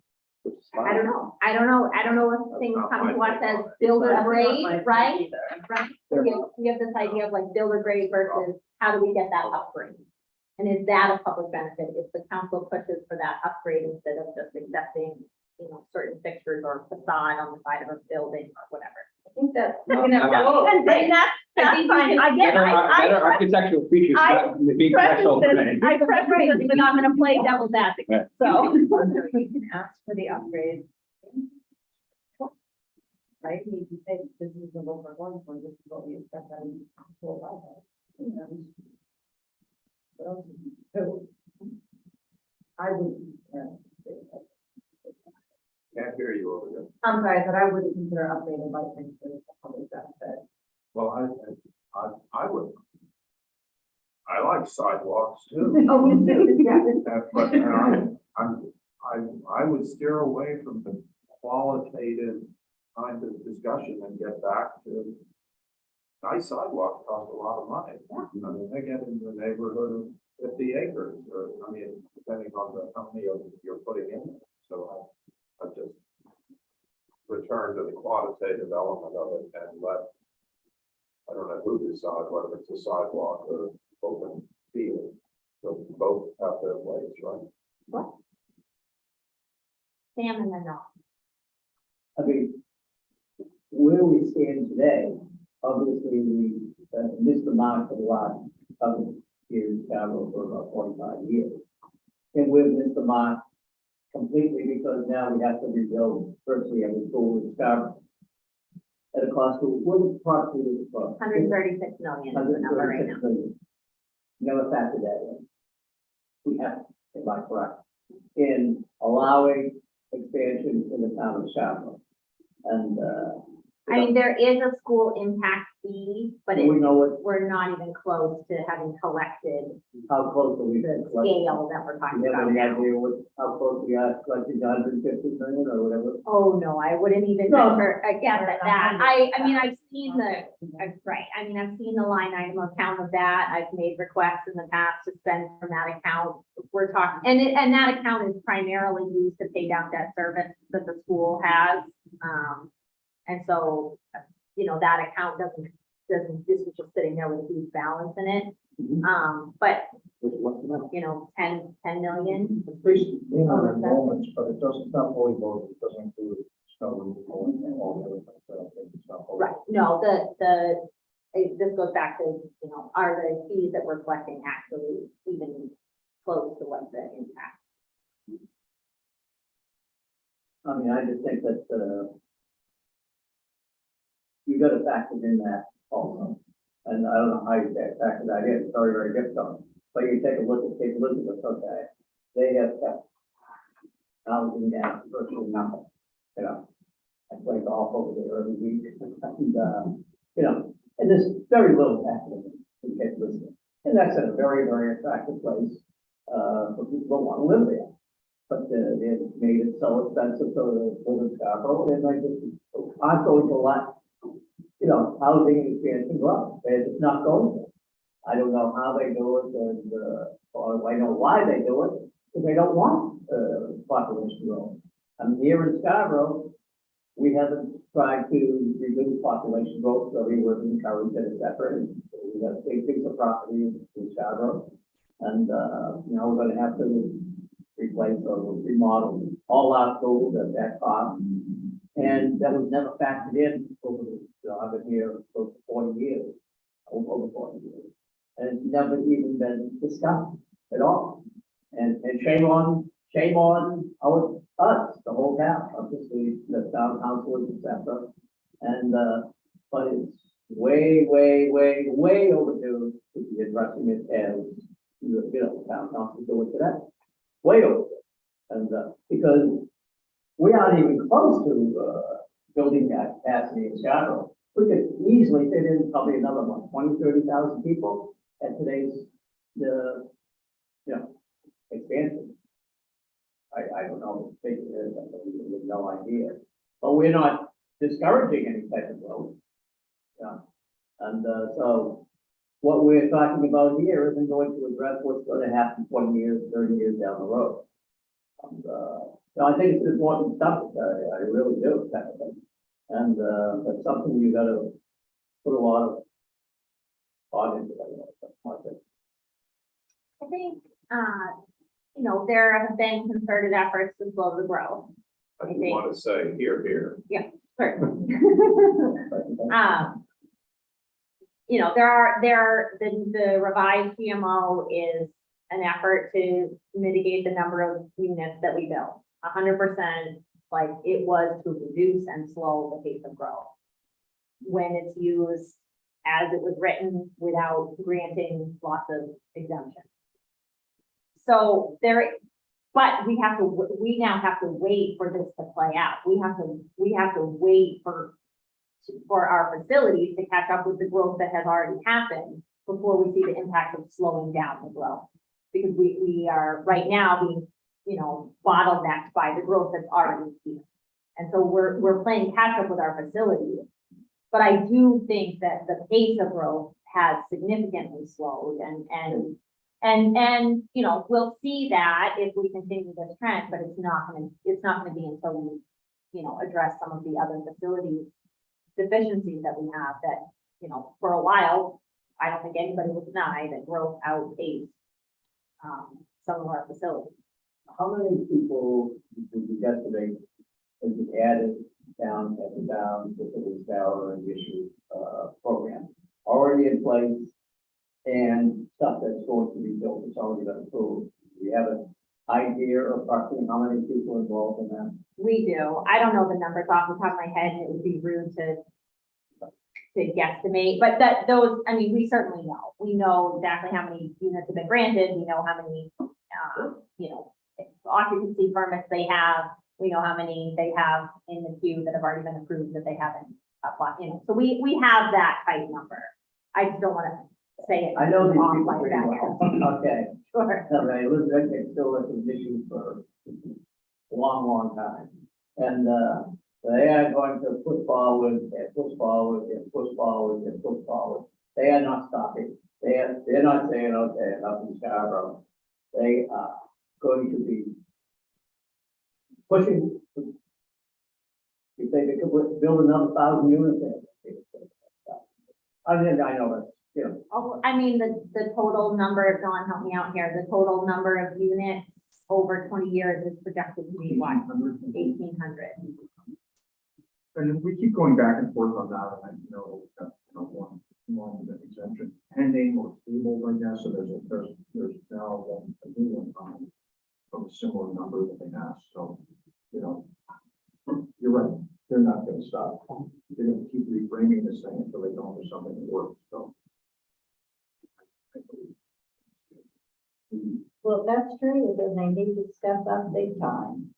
[SPEAKER 4] which is fine.
[SPEAKER 2] I don't know if things come to us as builder grade, right? Right? We have this idea of like builder grade versus how do we get that upgrade? And is that a public benefit if the council pushes for that upgrade instead of just accepting, certain fixtures or facade on the side of a building or whatever?
[SPEAKER 6] I think that's.
[SPEAKER 2] That's fine. I get it.
[SPEAKER 3] Better architectural features. Being threshold.
[SPEAKER 2] I preface it, but I'm gonna play devil's advocate, so.
[SPEAKER 6] You can ask for the upgrades. Right, you can say, this is the what we're going for, this is what we expect out of the actual project. What else? So, I would,
[SPEAKER 5] Yeah. hear you over there.
[SPEAKER 6] I'm sorry, but I wouldn't consider updated light fixtures a public benefit.
[SPEAKER 5] Well, I would. I like sidewalks too.
[SPEAKER 6] Oh, me too, yeah.
[SPEAKER 5] But I would steer away from the qualitative kind of discussion and get back to nice sidewalks cost a lot of money. I mean, they get in the neighborhood of 50 acres, or, I mean, depending on how many of you're putting in there. So I just return to the quantitative element of it and let, I don't know who decides whether it's a sidewalk or open field. So both have their place, right?
[SPEAKER 2] Sam and then no.
[SPEAKER 10] I mean, where we stand today, obviously, we missed the mark for the last couple of years, for about 45 years. And we've missed the mark completely because now we have to rebuild virtually every school in Scarborough. At a cost of, what is approximately the cost?
[SPEAKER 2] 136 million is the number right now.
[SPEAKER 10] 136 million. Never factored that in. We have, if I'm correct, in allowing expansion in the town of Scarborough. And,
[SPEAKER 2] I mean, there is a school impact fee, but
[SPEAKER 10] we know what,
[SPEAKER 2] we're not even close to having collected
[SPEAKER 10] how close are we to
[SPEAKER 2] the
[SPEAKER 10] collecting?
[SPEAKER 2] scale that we're talking
[SPEAKER 10] Do you have
[SPEAKER 2] about
[SPEAKER 10] any
[SPEAKER 2] now.
[SPEAKER 10] idea how close we are to collecting 150 million or whatever?
[SPEAKER 2] Oh, no, I wouldn't even
[SPEAKER 10] No.
[SPEAKER 2] venture a guess at that. I mean, I've seen right, I mean, I've seen the line item account of that. I've made requests in the past to spend from that account. We're talking, and that account is primarily used to pay down debt service that the school has. And so, you know, that account doesn't, this is just sitting there with a huge balance in it. But,
[SPEAKER 10] What's the number?
[SPEAKER 2] you know, 10 million.
[SPEAKER 8] It's basically enrollments, but it doesn't, it's not fully voted, it doesn't include snow removal and all the other things, I don't think it's not. fully
[SPEAKER 2] Right, no, this goes back to, you know, are the fees that we're collecting actually even close to what the impact?
[SPEAKER 10] I mean, I just think that, you gotta factor in that also. And I don't know how you factor that in, it's very, very difficult. But you take a look at this, okay, they have kept housing down to virtually nothing, you know. I play golf over there every week, and, you know, and there's very little happening in Cape Lisbon. And that's a very, very attractive place, for people who want to live there. But, they made it so expensive to live in Scarborough, and I just, I'm going to let, you know, housing and expansion grow. They're just not going to. I don't know how they do it, and, or I know why they do it, because they don't want, population growth. I mean, here in Scarborough, we haven't tried to reduce population growth, so we would encourage it, et cetera. And we have a big piece of property in Scarborough, and, you know, we're gonna have to replace or remodel all our schools at that cost. And that was never factored in over the, I've been here for 40 years, over 40 years. And it's never even been discussed at all. And shame on us, the whole town, obviously, the town councilors, et cetera. And, but it's way overdue to be addressing it as, you know, the town council doing today. Way overdue. And, because we aren't even close to, building that capacity in Scarborough. We could easily fit in probably another 20,000-30,000 people at today's, you know, expansion. I don't know what the figure is, I have no idea. But we're not discouraging any type of growth. Yeah. And, so what we're talking about here isn't going to address what's going to happen 20 years, 30 years down the road. And, so I think it's important stuff, I really do, kind of thing. And, that's something you gotta put a lot of thought into, like that.
[SPEAKER 2] I think, you know, there have been concerted efforts to slow the growth.
[SPEAKER 5] I do want to say here.
[SPEAKER 2] Certainly. You know, the revised GMO is an effort to mitigate the number of units that we build. 100%, like it was to reduce and slow the pace of growth. When it's used as it was written without granting lots of exemptions. So there, But we now have to wait for this to play out. We have to wait for our facilities to catch up with the growth that has already happened before we see the impact of slowing down the growth. Because we are right now being, bottlenecked by the growth that's already here. And so we're playing catch up with our facilities. But I do think that the pace of growth has significantly slowed and we'll see that if we continue this trend, but it's not gonna be until we, address some of the other facilities deficiencies that we have that, for a while, I don't think anybody will deny that growth outpaced some of our facilities.
[SPEAKER 10] How many people would you guesstimate has been added down at the facility salary issue program already in place and stuff that's going to be built that's already been approved? Do you have an idea of approximately how many people involved in that?
[SPEAKER 2] We do. I don't know the numbers off the top of my head, and it would be rude to guesstimate, but we certainly know. We know exactly how many units have been granted. We know how many, occupancy permits they have. We know how many they have in the queue that have already been approved that they haven't applied. So we have that type number. I just don't want to say it.
[SPEAKER 10] I know these
[SPEAKER 2] off
[SPEAKER 10] people
[SPEAKER 2] like
[SPEAKER 10] pretty
[SPEAKER 2] that.
[SPEAKER 10] well. Okay.
[SPEAKER 2] Sure.
[SPEAKER 10] All right, Elizabeth, it's still a issue for a long, long time. And, they are going to push forward and push forward and push forward and push forward. They are not stopping. They're not saying, okay, enough in Scarborough. They are going to be pushing. If they could build another 1,000 units there. I know that,
[SPEAKER 2] Oh, the total number, John, help me out here. The total number of units over 20 years is projected to be what? 1,800.
[SPEAKER 7] And we keep going back and forth on that, and I know, one exemption pending or tabled, I guess, so there's now a new one coming from a similar number that they asked, so, you're right, they're not gonna stop. They're gonna keep reframing this thing until they come up with something that works, so.
[SPEAKER 6] Well, that's true, then they need to step up big time.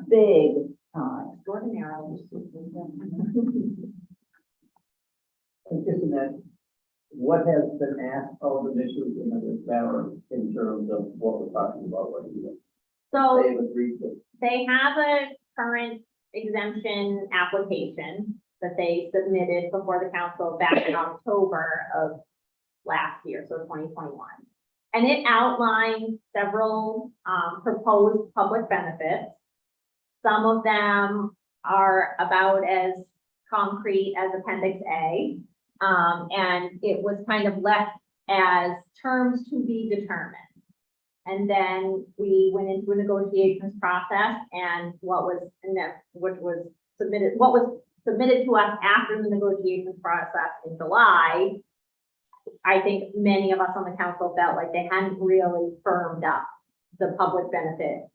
[SPEAKER 6] Big time.
[SPEAKER 2] Extraordinarily.
[SPEAKER 10] it's just in that, what has been asked of the issues in this matter in terms of what we're talking about right here?
[SPEAKER 2] So
[SPEAKER 10] They've agreed to.
[SPEAKER 2] they have a current exemption application that they submitted before the council back in October of last year, so 2021. And it outlines several proposed public benefits. Some of them are about as concrete as Appendix A. And it was kind of left as terms to be determined. And then we went into a negotiations process, and what was submitted to us after the negotiations process in July, I think many of us on the council felt like they hadn't really firmed up the public benefit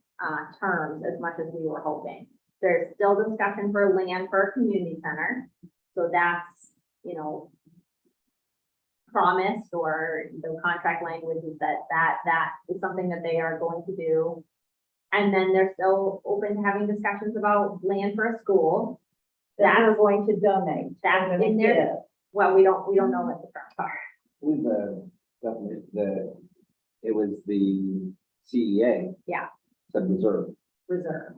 [SPEAKER 2] terms as much as we were hoping. There's still discussion for land for a community center. So that's, promised, or the contract language is that is something that they are going to do. And then they're still open to having discussions about land for a school.
[SPEAKER 6] That we're
[SPEAKER 2] That's
[SPEAKER 6] going to donate.
[SPEAKER 2] That's
[SPEAKER 6] We're gonna
[SPEAKER 2] in there.
[SPEAKER 6] give.
[SPEAKER 2] Well, we don't know what the terms are.
[SPEAKER 3] With it was the CEA.
[SPEAKER 2] Yeah.
[SPEAKER 3] Said reserve.
[SPEAKER 2] Reserve,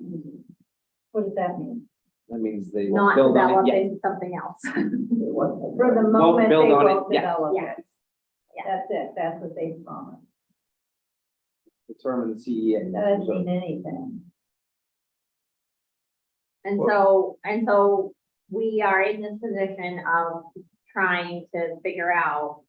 [SPEAKER 6] What does that mean?
[SPEAKER 3] That means they
[SPEAKER 2] not
[SPEAKER 3] won't build on it yet.
[SPEAKER 2] developing something else.
[SPEAKER 6] For the moment,
[SPEAKER 3] build
[SPEAKER 6] they
[SPEAKER 3] on it,
[SPEAKER 6] won't
[SPEAKER 3] yeah.
[SPEAKER 6] develop
[SPEAKER 2] Yes.
[SPEAKER 6] it.
[SPEAKER 2] Yeah.
[SPEAKER 6] That's it, that's what they promised.
[SPEAKER 3] Determine the CEA.
[SPEAKER 6] That doesn't mean anything.
[SPEAKER 2] And so we are in this position of trying to figure out,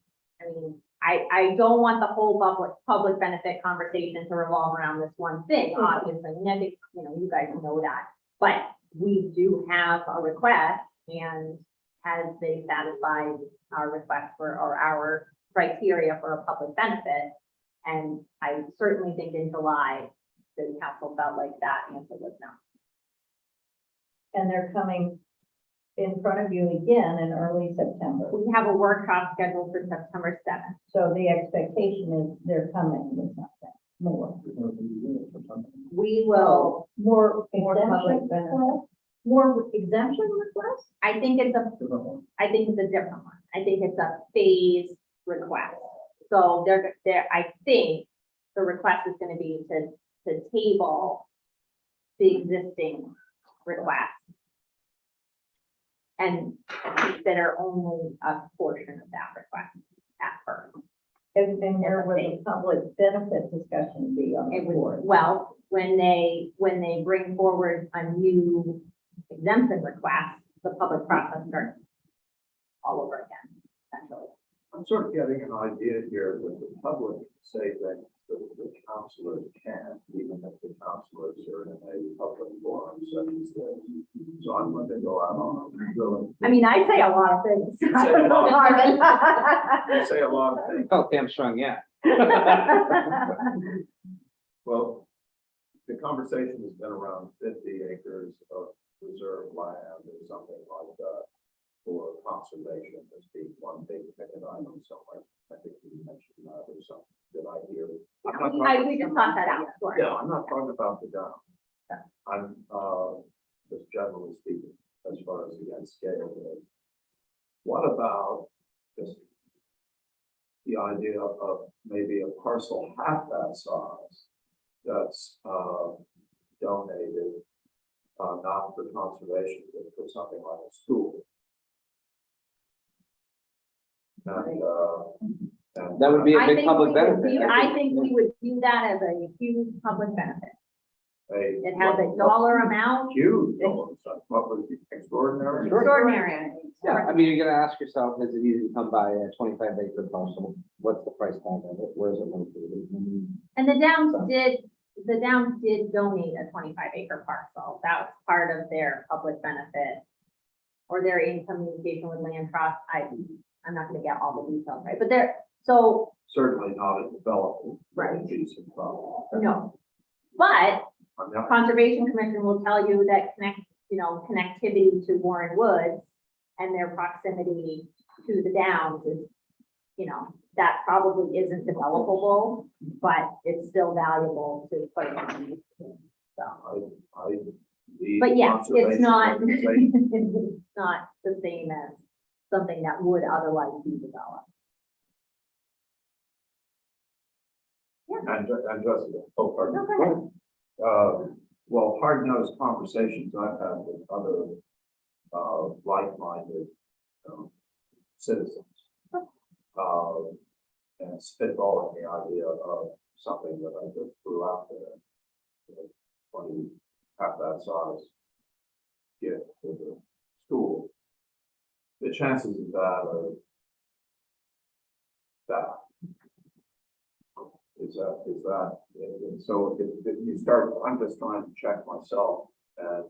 [SPEAKER 2] I don't want the whole public benefit conversation to revolve around this one thing, obviously, and I think, you guys know that. But we do have a request, and has they satisfied our request or our criteria for a public benefit? And I certainly think in July, the council felt like that answer was no.
[SPEAKER 6] And they're coming in front of you again in early September.
[SPEAKER 2] We have a workshop scheduled for September 7th.
[SPEAKER 6] So the expectation is they're coming with something.
[SPEAKER 9] more.
[SPEAKER 8] There's no units or something.
[SPEAKER 6] We will,
[SPEAKER 9] More
[SPEAKER 6] exemption
[SPEAKER 9] benefit.
[SPEAKER 6] more exemption requests?
[SPEAKER 2] I think it's a,
[SPEAKER 8] Different one.
[SPEAKER 2] I think it's a different one. I think it's a phased request. So I think the request is gonna be to table the existing request and consider only a portion of that request at first.
[SPEAKER 9] And where would the public benefit discussion be on
[SPEAKER 2] It
[SPEAKER 9] the
[SPEAKER 2] would,
[SPEAKER 9] board?
[SPEAKER 2] well, when they bring forward a new exemption request, the public process starts all over again, essentially.
[SPEAKER 5] I'm sort of getting an idea here that the public say that the councilors can, even if the councilors are in a public forum such as this. So I'm going to go out on a really.
[SPEAKER 2] I mean, I say a lot of things.
[SPEAKER 5] You say a lot.
[SPEAKER 2] Marvin.
[SPEAKER 5] You say a lot of things.
[SPEAKER 3] Oh, damn strong, yeah.
[SPEAKER 5] Well, the conversation has been around 50 acres of reserve land or something like that for conservation as being one big ticket item somewhere. I think you mentioned that or something. Did I hear? I'm not
[SPEAKER 2] We just thought that out, sure.
[SPEAKER 5] Yeah, I'm not talking about the dam. I'm, just generally speaking, as far as the scale goes. What about just the idea of maybe a parcel half that size that's, donated, not for conservation, but for something like a school? And,
[SPEAKER 3] That would be a
[SPEAKER 2] I
[SPEAKER 3] big
[SPEAKER 2] think
[SPEAKER 3] public
[SPEAKER 2] we would
[SPEAKER 3] benefit.
[SPEAKER 2] view- I think we would view that as a huge public benefit. It has a
[SPEAKER 5] what-
[SPEAKER 2] dollar amount,
[SPEAKER 5] Huge, what was extraordinary?
[SPEAKER 2] extraordinary.
[SPEAKER 3] Yeah, I mean, you're gonna ask yourself, is it easy to come by a 25-acre parcel? What's the price tag of it? Where is it located?
[SPEAKER 2] And the Downs did donate a 25-acre parcel. That was part of their public benefit or their in communication with land trust. I'm not gonna get all the details right, but so,
[SPEAKER 5] Certainly not a development.
[SPEAKER 2] Right.
[SPEAKER 5] Piece of property.
[SPEAKER 2] no. But
[SPEAKER 5] I'm not,
[SPEAKER 2] Conservation Commission will tell you that connectivity to Warren Woods and their proximity to the Downs is, that probably isn't developable, but it's still valuable to put it on. So,
[SPEAKER 5] I. the
[SPEAKER 2] but yes, it's
[SPEAKER 5] conservation
[SPEAKER 2] not,
[SPEAKER 5] organization-
[SPEAKER 2] it's not the same as something that would otherwise be developed.
[SPEAKER 5] And just, oh, pardon.
[SPEAKER 2] No, go ahead.
[SPEAKER 5] Well, hard-nosed conversations I've had with other, like-minded, citizens. And spitballing the idea of something that I just threw out there. 20, half that size gift to the school. The chances of that are that. Is that, and so if you start, I'm just trying to check myself and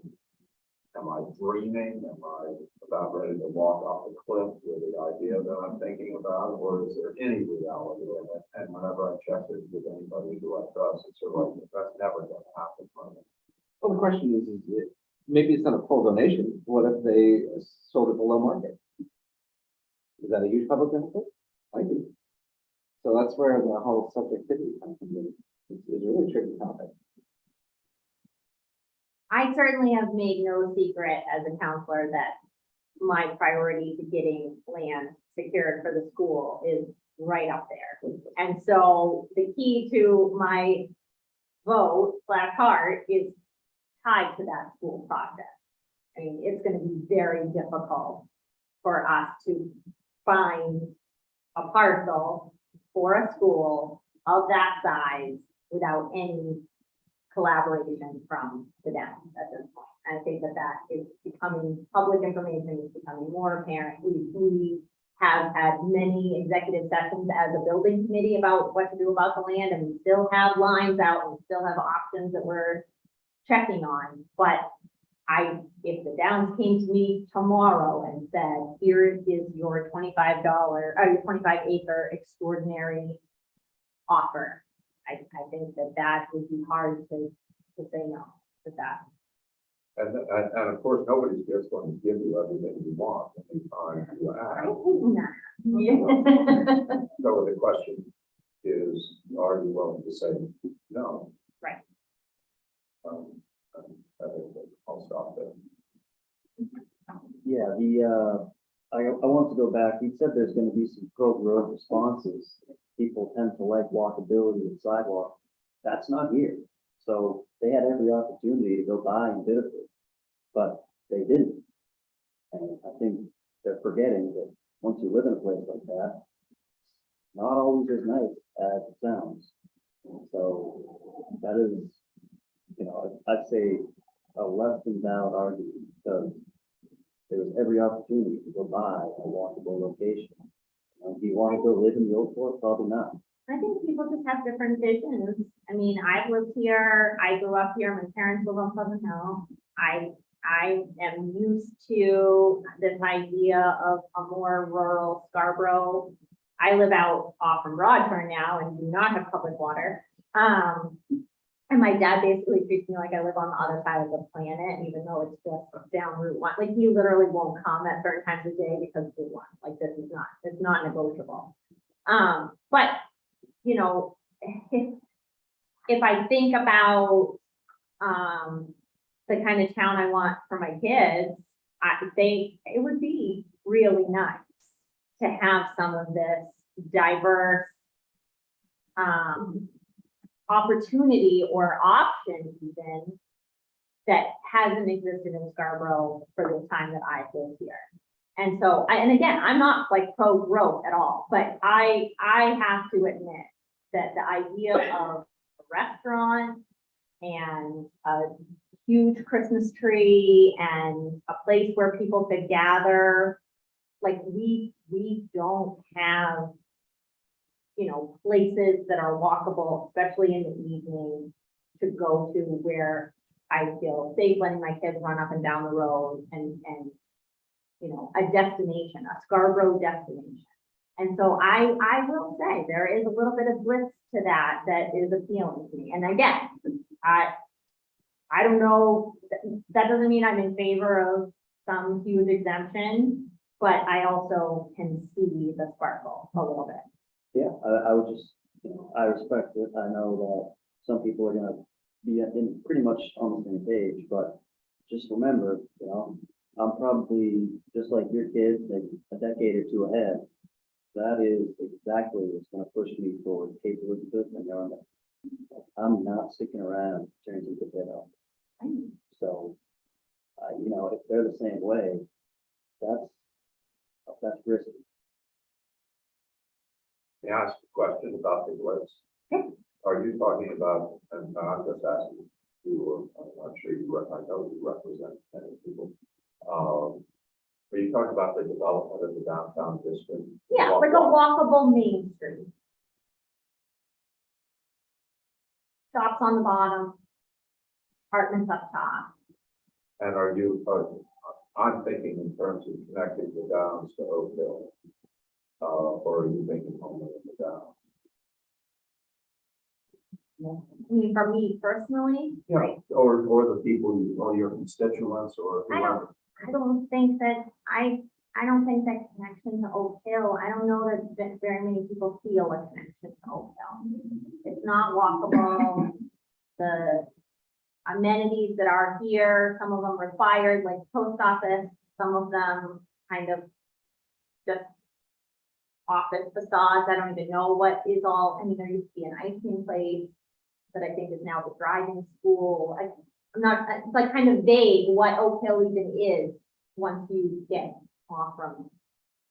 [SPEAKER 5] am I dreaming? Am I about ready to walk off a cliff with the idea that I'm thinking about, or is there any reality in it? And whenever I check it with anybody who I trust, it's sort of like, that's never going to happen for me.
[SPEAKER 3] Well, the question is maybe it's not a full donation. What if they sold it below market? Is that a huge public benefit? I do. So that's where the whole subjectivity comes in. It's a really tricky topic.
[SPEAKER 2] I certainly have made no secret as a counselor that my priority to getting land secured for the school is right up there. And so the key to my vote / heart is tied to that school project. I mean, it's gonna be very difficult for us to find a parcel for a school of that size without any collaboration from the Downs at this point. And I think that is becoming, public information is becoming more apparent. We have had many executive sessions as a building committee about what to do about the land, and we still have lines out and we still have options that we're checking on. But if the Downs came to me tomorrow and said, here is your your 25-acre extraordinary offer, I think that would be hard to say no to that.
[SPEAKER 5] And of course, nobody's just going to give you everything you want anytime you
[SPEAKER 2] I
[SPEAKER 5] ask.
[SPEAKER 2] think not.
[SPEAKER 5] So the question is, are you willing to say no?
[SPEAKER 2] Right.
[SPEAKER 5] I think that I'll stop there.
[SPEAKER 4] Yeah, I want to go back. You said there's gonna be some pro-growth responses. People tend to like walkability and sidewalk. That's not here. So they had every opportunity to go buy and bid it, but they didn't. And I think they're forgetting that once you live in a place like that, not always as nice as it sounds. So that is, you know, I'd say a less than valid argument because there was every opportunity to go buy a walkable location. Do you want to go live in the Old Fort? Probably not.
[SPEAKER 2] I think people just have different visions. I mean, I've lived here, I grew up here, my parents live on Pleasant Hill. I am used to this idea of a more rural Scarborough. I live out off from Broadburn now and do not have public water. And my dad basically treats me like I live on the other side of the planet, even though it's just down Route 1. Like he literally won't come at certain times of day because of Route 1. Like it's not negotiable. But you know, if I think about the kind of town I want for my kids, it would be really nice to have some of this diverse opportunity or option even that hasn't existed in Scarborough for the time that I've lived here. And so, and again, I'm not like pro-growth at all, but I have to admit that the idea of a restaurant and a huge Christmas tree and a place where people could gather, like we don't have, you know, places that are walkable, especially in the evening, to go to where I feel safe letting my kids run up and down the road and you know, a destination, a Scarborough destination. And so I will say there is a little bit of blitz to that is appealing to me. And again, I don't know, that doesn't mean I'm in favor of some huge exemption, but I also can see the sparkle a little bit.
[SPEAKER 4] Yeah, I would just, you know, I respect it. I know that some people are gonna be in pretty much on the same page, but just remember, you know, I'm probably just like your kids, like a decade or two ahead. That is exactly what's gonna push me towards Cape Elizabeth and Yarmouth. I'm not sticking around turning to the bit up. So, you know, if they're the same way, that's risky.
[SPEAKER 5] May I ask a question about the list? Are you talking about, and I'm just asking you, I'm sure I know you represent many people. Are you talking about the development of the downtown district?
[SPEAKER 2] Yeah, like a walkable Main Street. Shops on the bottom, apartments up top.
[SPEAKER 5] And I'm thinking in terms of connecting the Downs to Oak Hill. Or are you thinking only of the Downs?
[SPEAKER 2] I mean, for me personally,
[SPEAKER 5] Yeah, or the people, or your constituents, or whoever.
[SPEAKER 2] I don't think that connection to Oak Hill, I don't know that very many people feel a connection to Oak Hill. It's not walkable. The amenities that are here, some of them required, like post office, some of them kind of just office facades. I don't even know what is all, I mean, there used to be an ice cream place that I think is now the driving school. I'm not, it's like kind of vague what Oak Hill even is once you get off from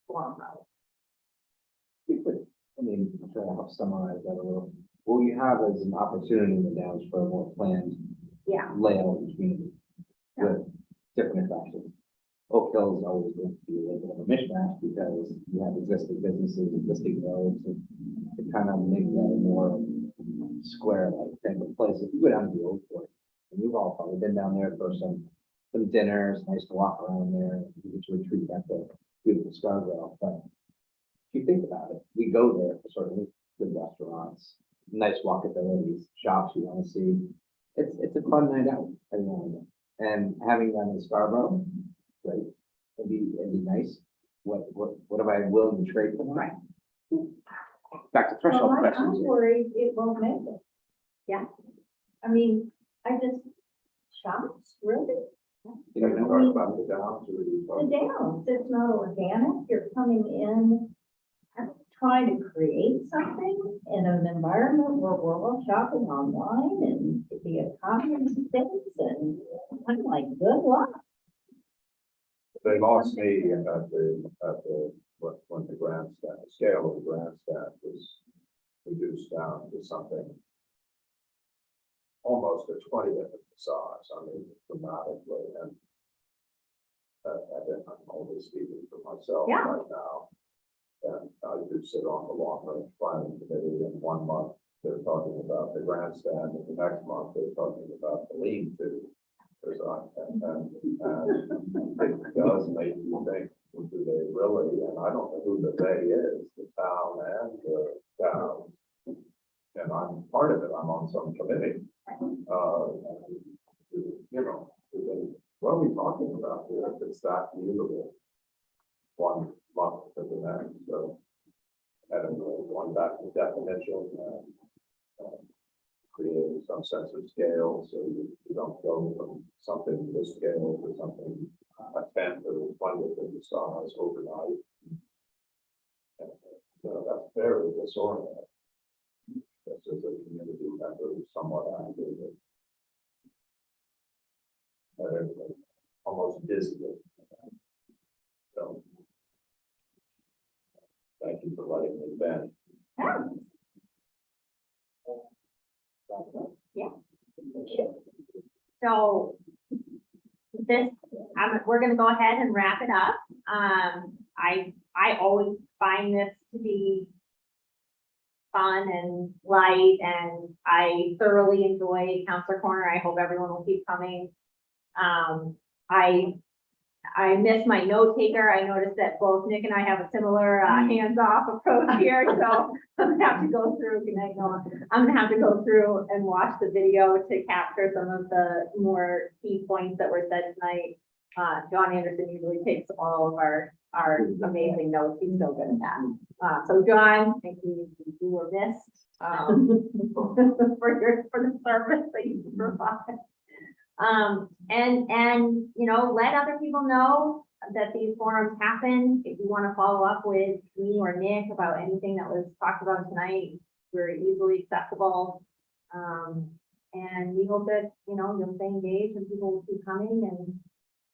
[SPEAKER 2] Forum Road.
[SPEAKER 3] I mean, I'm trying to help summarize that a little. What you have is an opportunity in the Downs for a more planned
[SPEAKER 2] Yeah.
[SPEAKER 3] layout of the community with different attractions. Oak Hill is always going to be a little bit of a mishmash because you have existing businesses, existing roads, and to kind of make that a more square-like type of place. If you go down to the Old Fort, and we've all probably been down there for some dinners, nice to walk around there, you get to retreat at the beautiful Scarborough. But if you think about it, we go there for sort of good restaurants, nice walkabilities, shops you want to see. It's a fun night out every now and then. And having them in Scarborough, great. It'd be nice. What am I willing to trade for that?
[SPEAKER 2] Right.
[SPEAKER 3] back to
[SPEAKER 6] Well,
[SPEAKER 3] threshold
[SPEAKER 6] I'm
[SPEAKER 3] questions.
[SPEAKER 6] worried it won't make it.
[SPEAKER 2] Yeah.
[SPEAKER 6] I mean, I just, shops, really?
[SPEAKER 3] You never know.
[SPEAKER 5] Talk about the downs or
[SPEAKER 6] The downs, it's not organic, you're coming in, trying to create something in an environment where we're all shopping online and the economy stinks, and I'm like, good luck.
[SPEAKER 5] They lost me when the grandstand, the scale of the grandstand was reduced down to something almost a 20th of the size, I mean, dramatically, and I'm only speaking for myself
[SPEAKER 2] Yeah.
[SPEAKER 5] right now. And I do sit on the long range planning committee, and 1 month they're talking about the grandstand, and the next month they're talking about the lean-to. And it does make you think, do they really, and I don't know who the they is, the town and the town. And I'm part of it, I'm on some committee. You know, what are we talking about here if it's that mutable? 1 month to the next, so. Having one back to definition, creating some sense of scale, so you don't go from something this scale to something a tenth or 20th of the size overnight. And, that's very disorienting. This is a community member who's somewhat active. And almost dizzy. So. Thank you for letting me vent.
[SPEAKER 2] Yeah. So this, we're gonna go ahead and wrap it up. I always find this to be fun and light, and I thoroughly enjoy Councilor Corner. I hope everyone will keep coming. I miss my note taker. I noticed that both Nick and I have a similar hands-off approach here, so I'm gonna have to go through. Good night, Noah. I'm gonna have to go through and watch the video to capture some of the more key points that were said tonight. John Anderson usually takes all of our amazing notes. He's so good at that. So John, thank you. You were missed for the service that you provide. And, you know, let other people know that these forums happen. If you want to follow up with me or Nick about anything that was talked about tonight, we're easily accessible. And we hope that, you know, you'll stay engaged and people will keep coming, and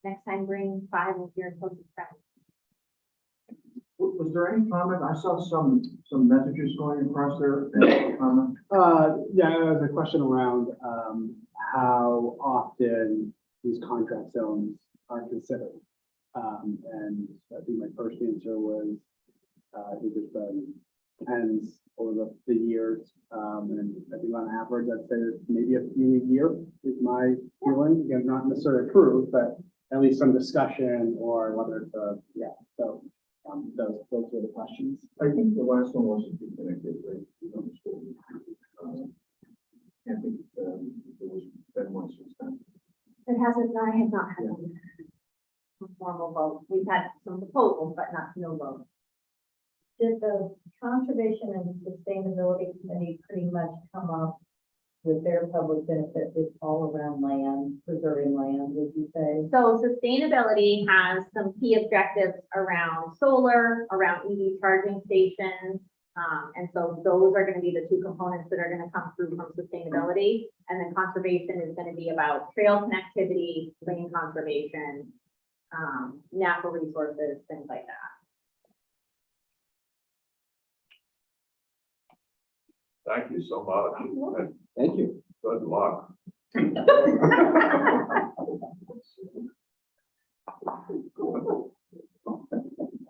[SPEAKER 2] next time bring 5 of your closest friends.
[SPEAKER 7] Was there any comment? I saw some messages going across there. Any comment?
[SPEAKER 1] Yeah, there was a question around, how often these contract zones are considered. And I think my first answer was, I think it's been tens over the years. And I think on average, I'd say maybe a few a year is my feeling. Again, not necessarily approved, but at least some discussion, or whether it's so those were the questions.
[SPEAKER 7] I think the last one was connected, right? I think there was that one since then.
[SPEAKER 2] It hasn't, I have not had a formal vote. We've had some proposals, but not no vote.
[SPEAKER 6] Did the Conservation and Sustainability Committee pretty much come up with their public benefit? It's all around land, preserving land, would you say?
[SPEAKER 2] So sustainability has some key objectives around solar, around EV charging stations. And so those are going to be the 2 components that are going to come through from sustainability. And then conservation is going to be about trail connectivity, land conservation, natural resources, things like that.
[SPEAKER 5] Thank you so much. And
[SPEAKER 3] Thank you.
[SPEAKER 5] good luck.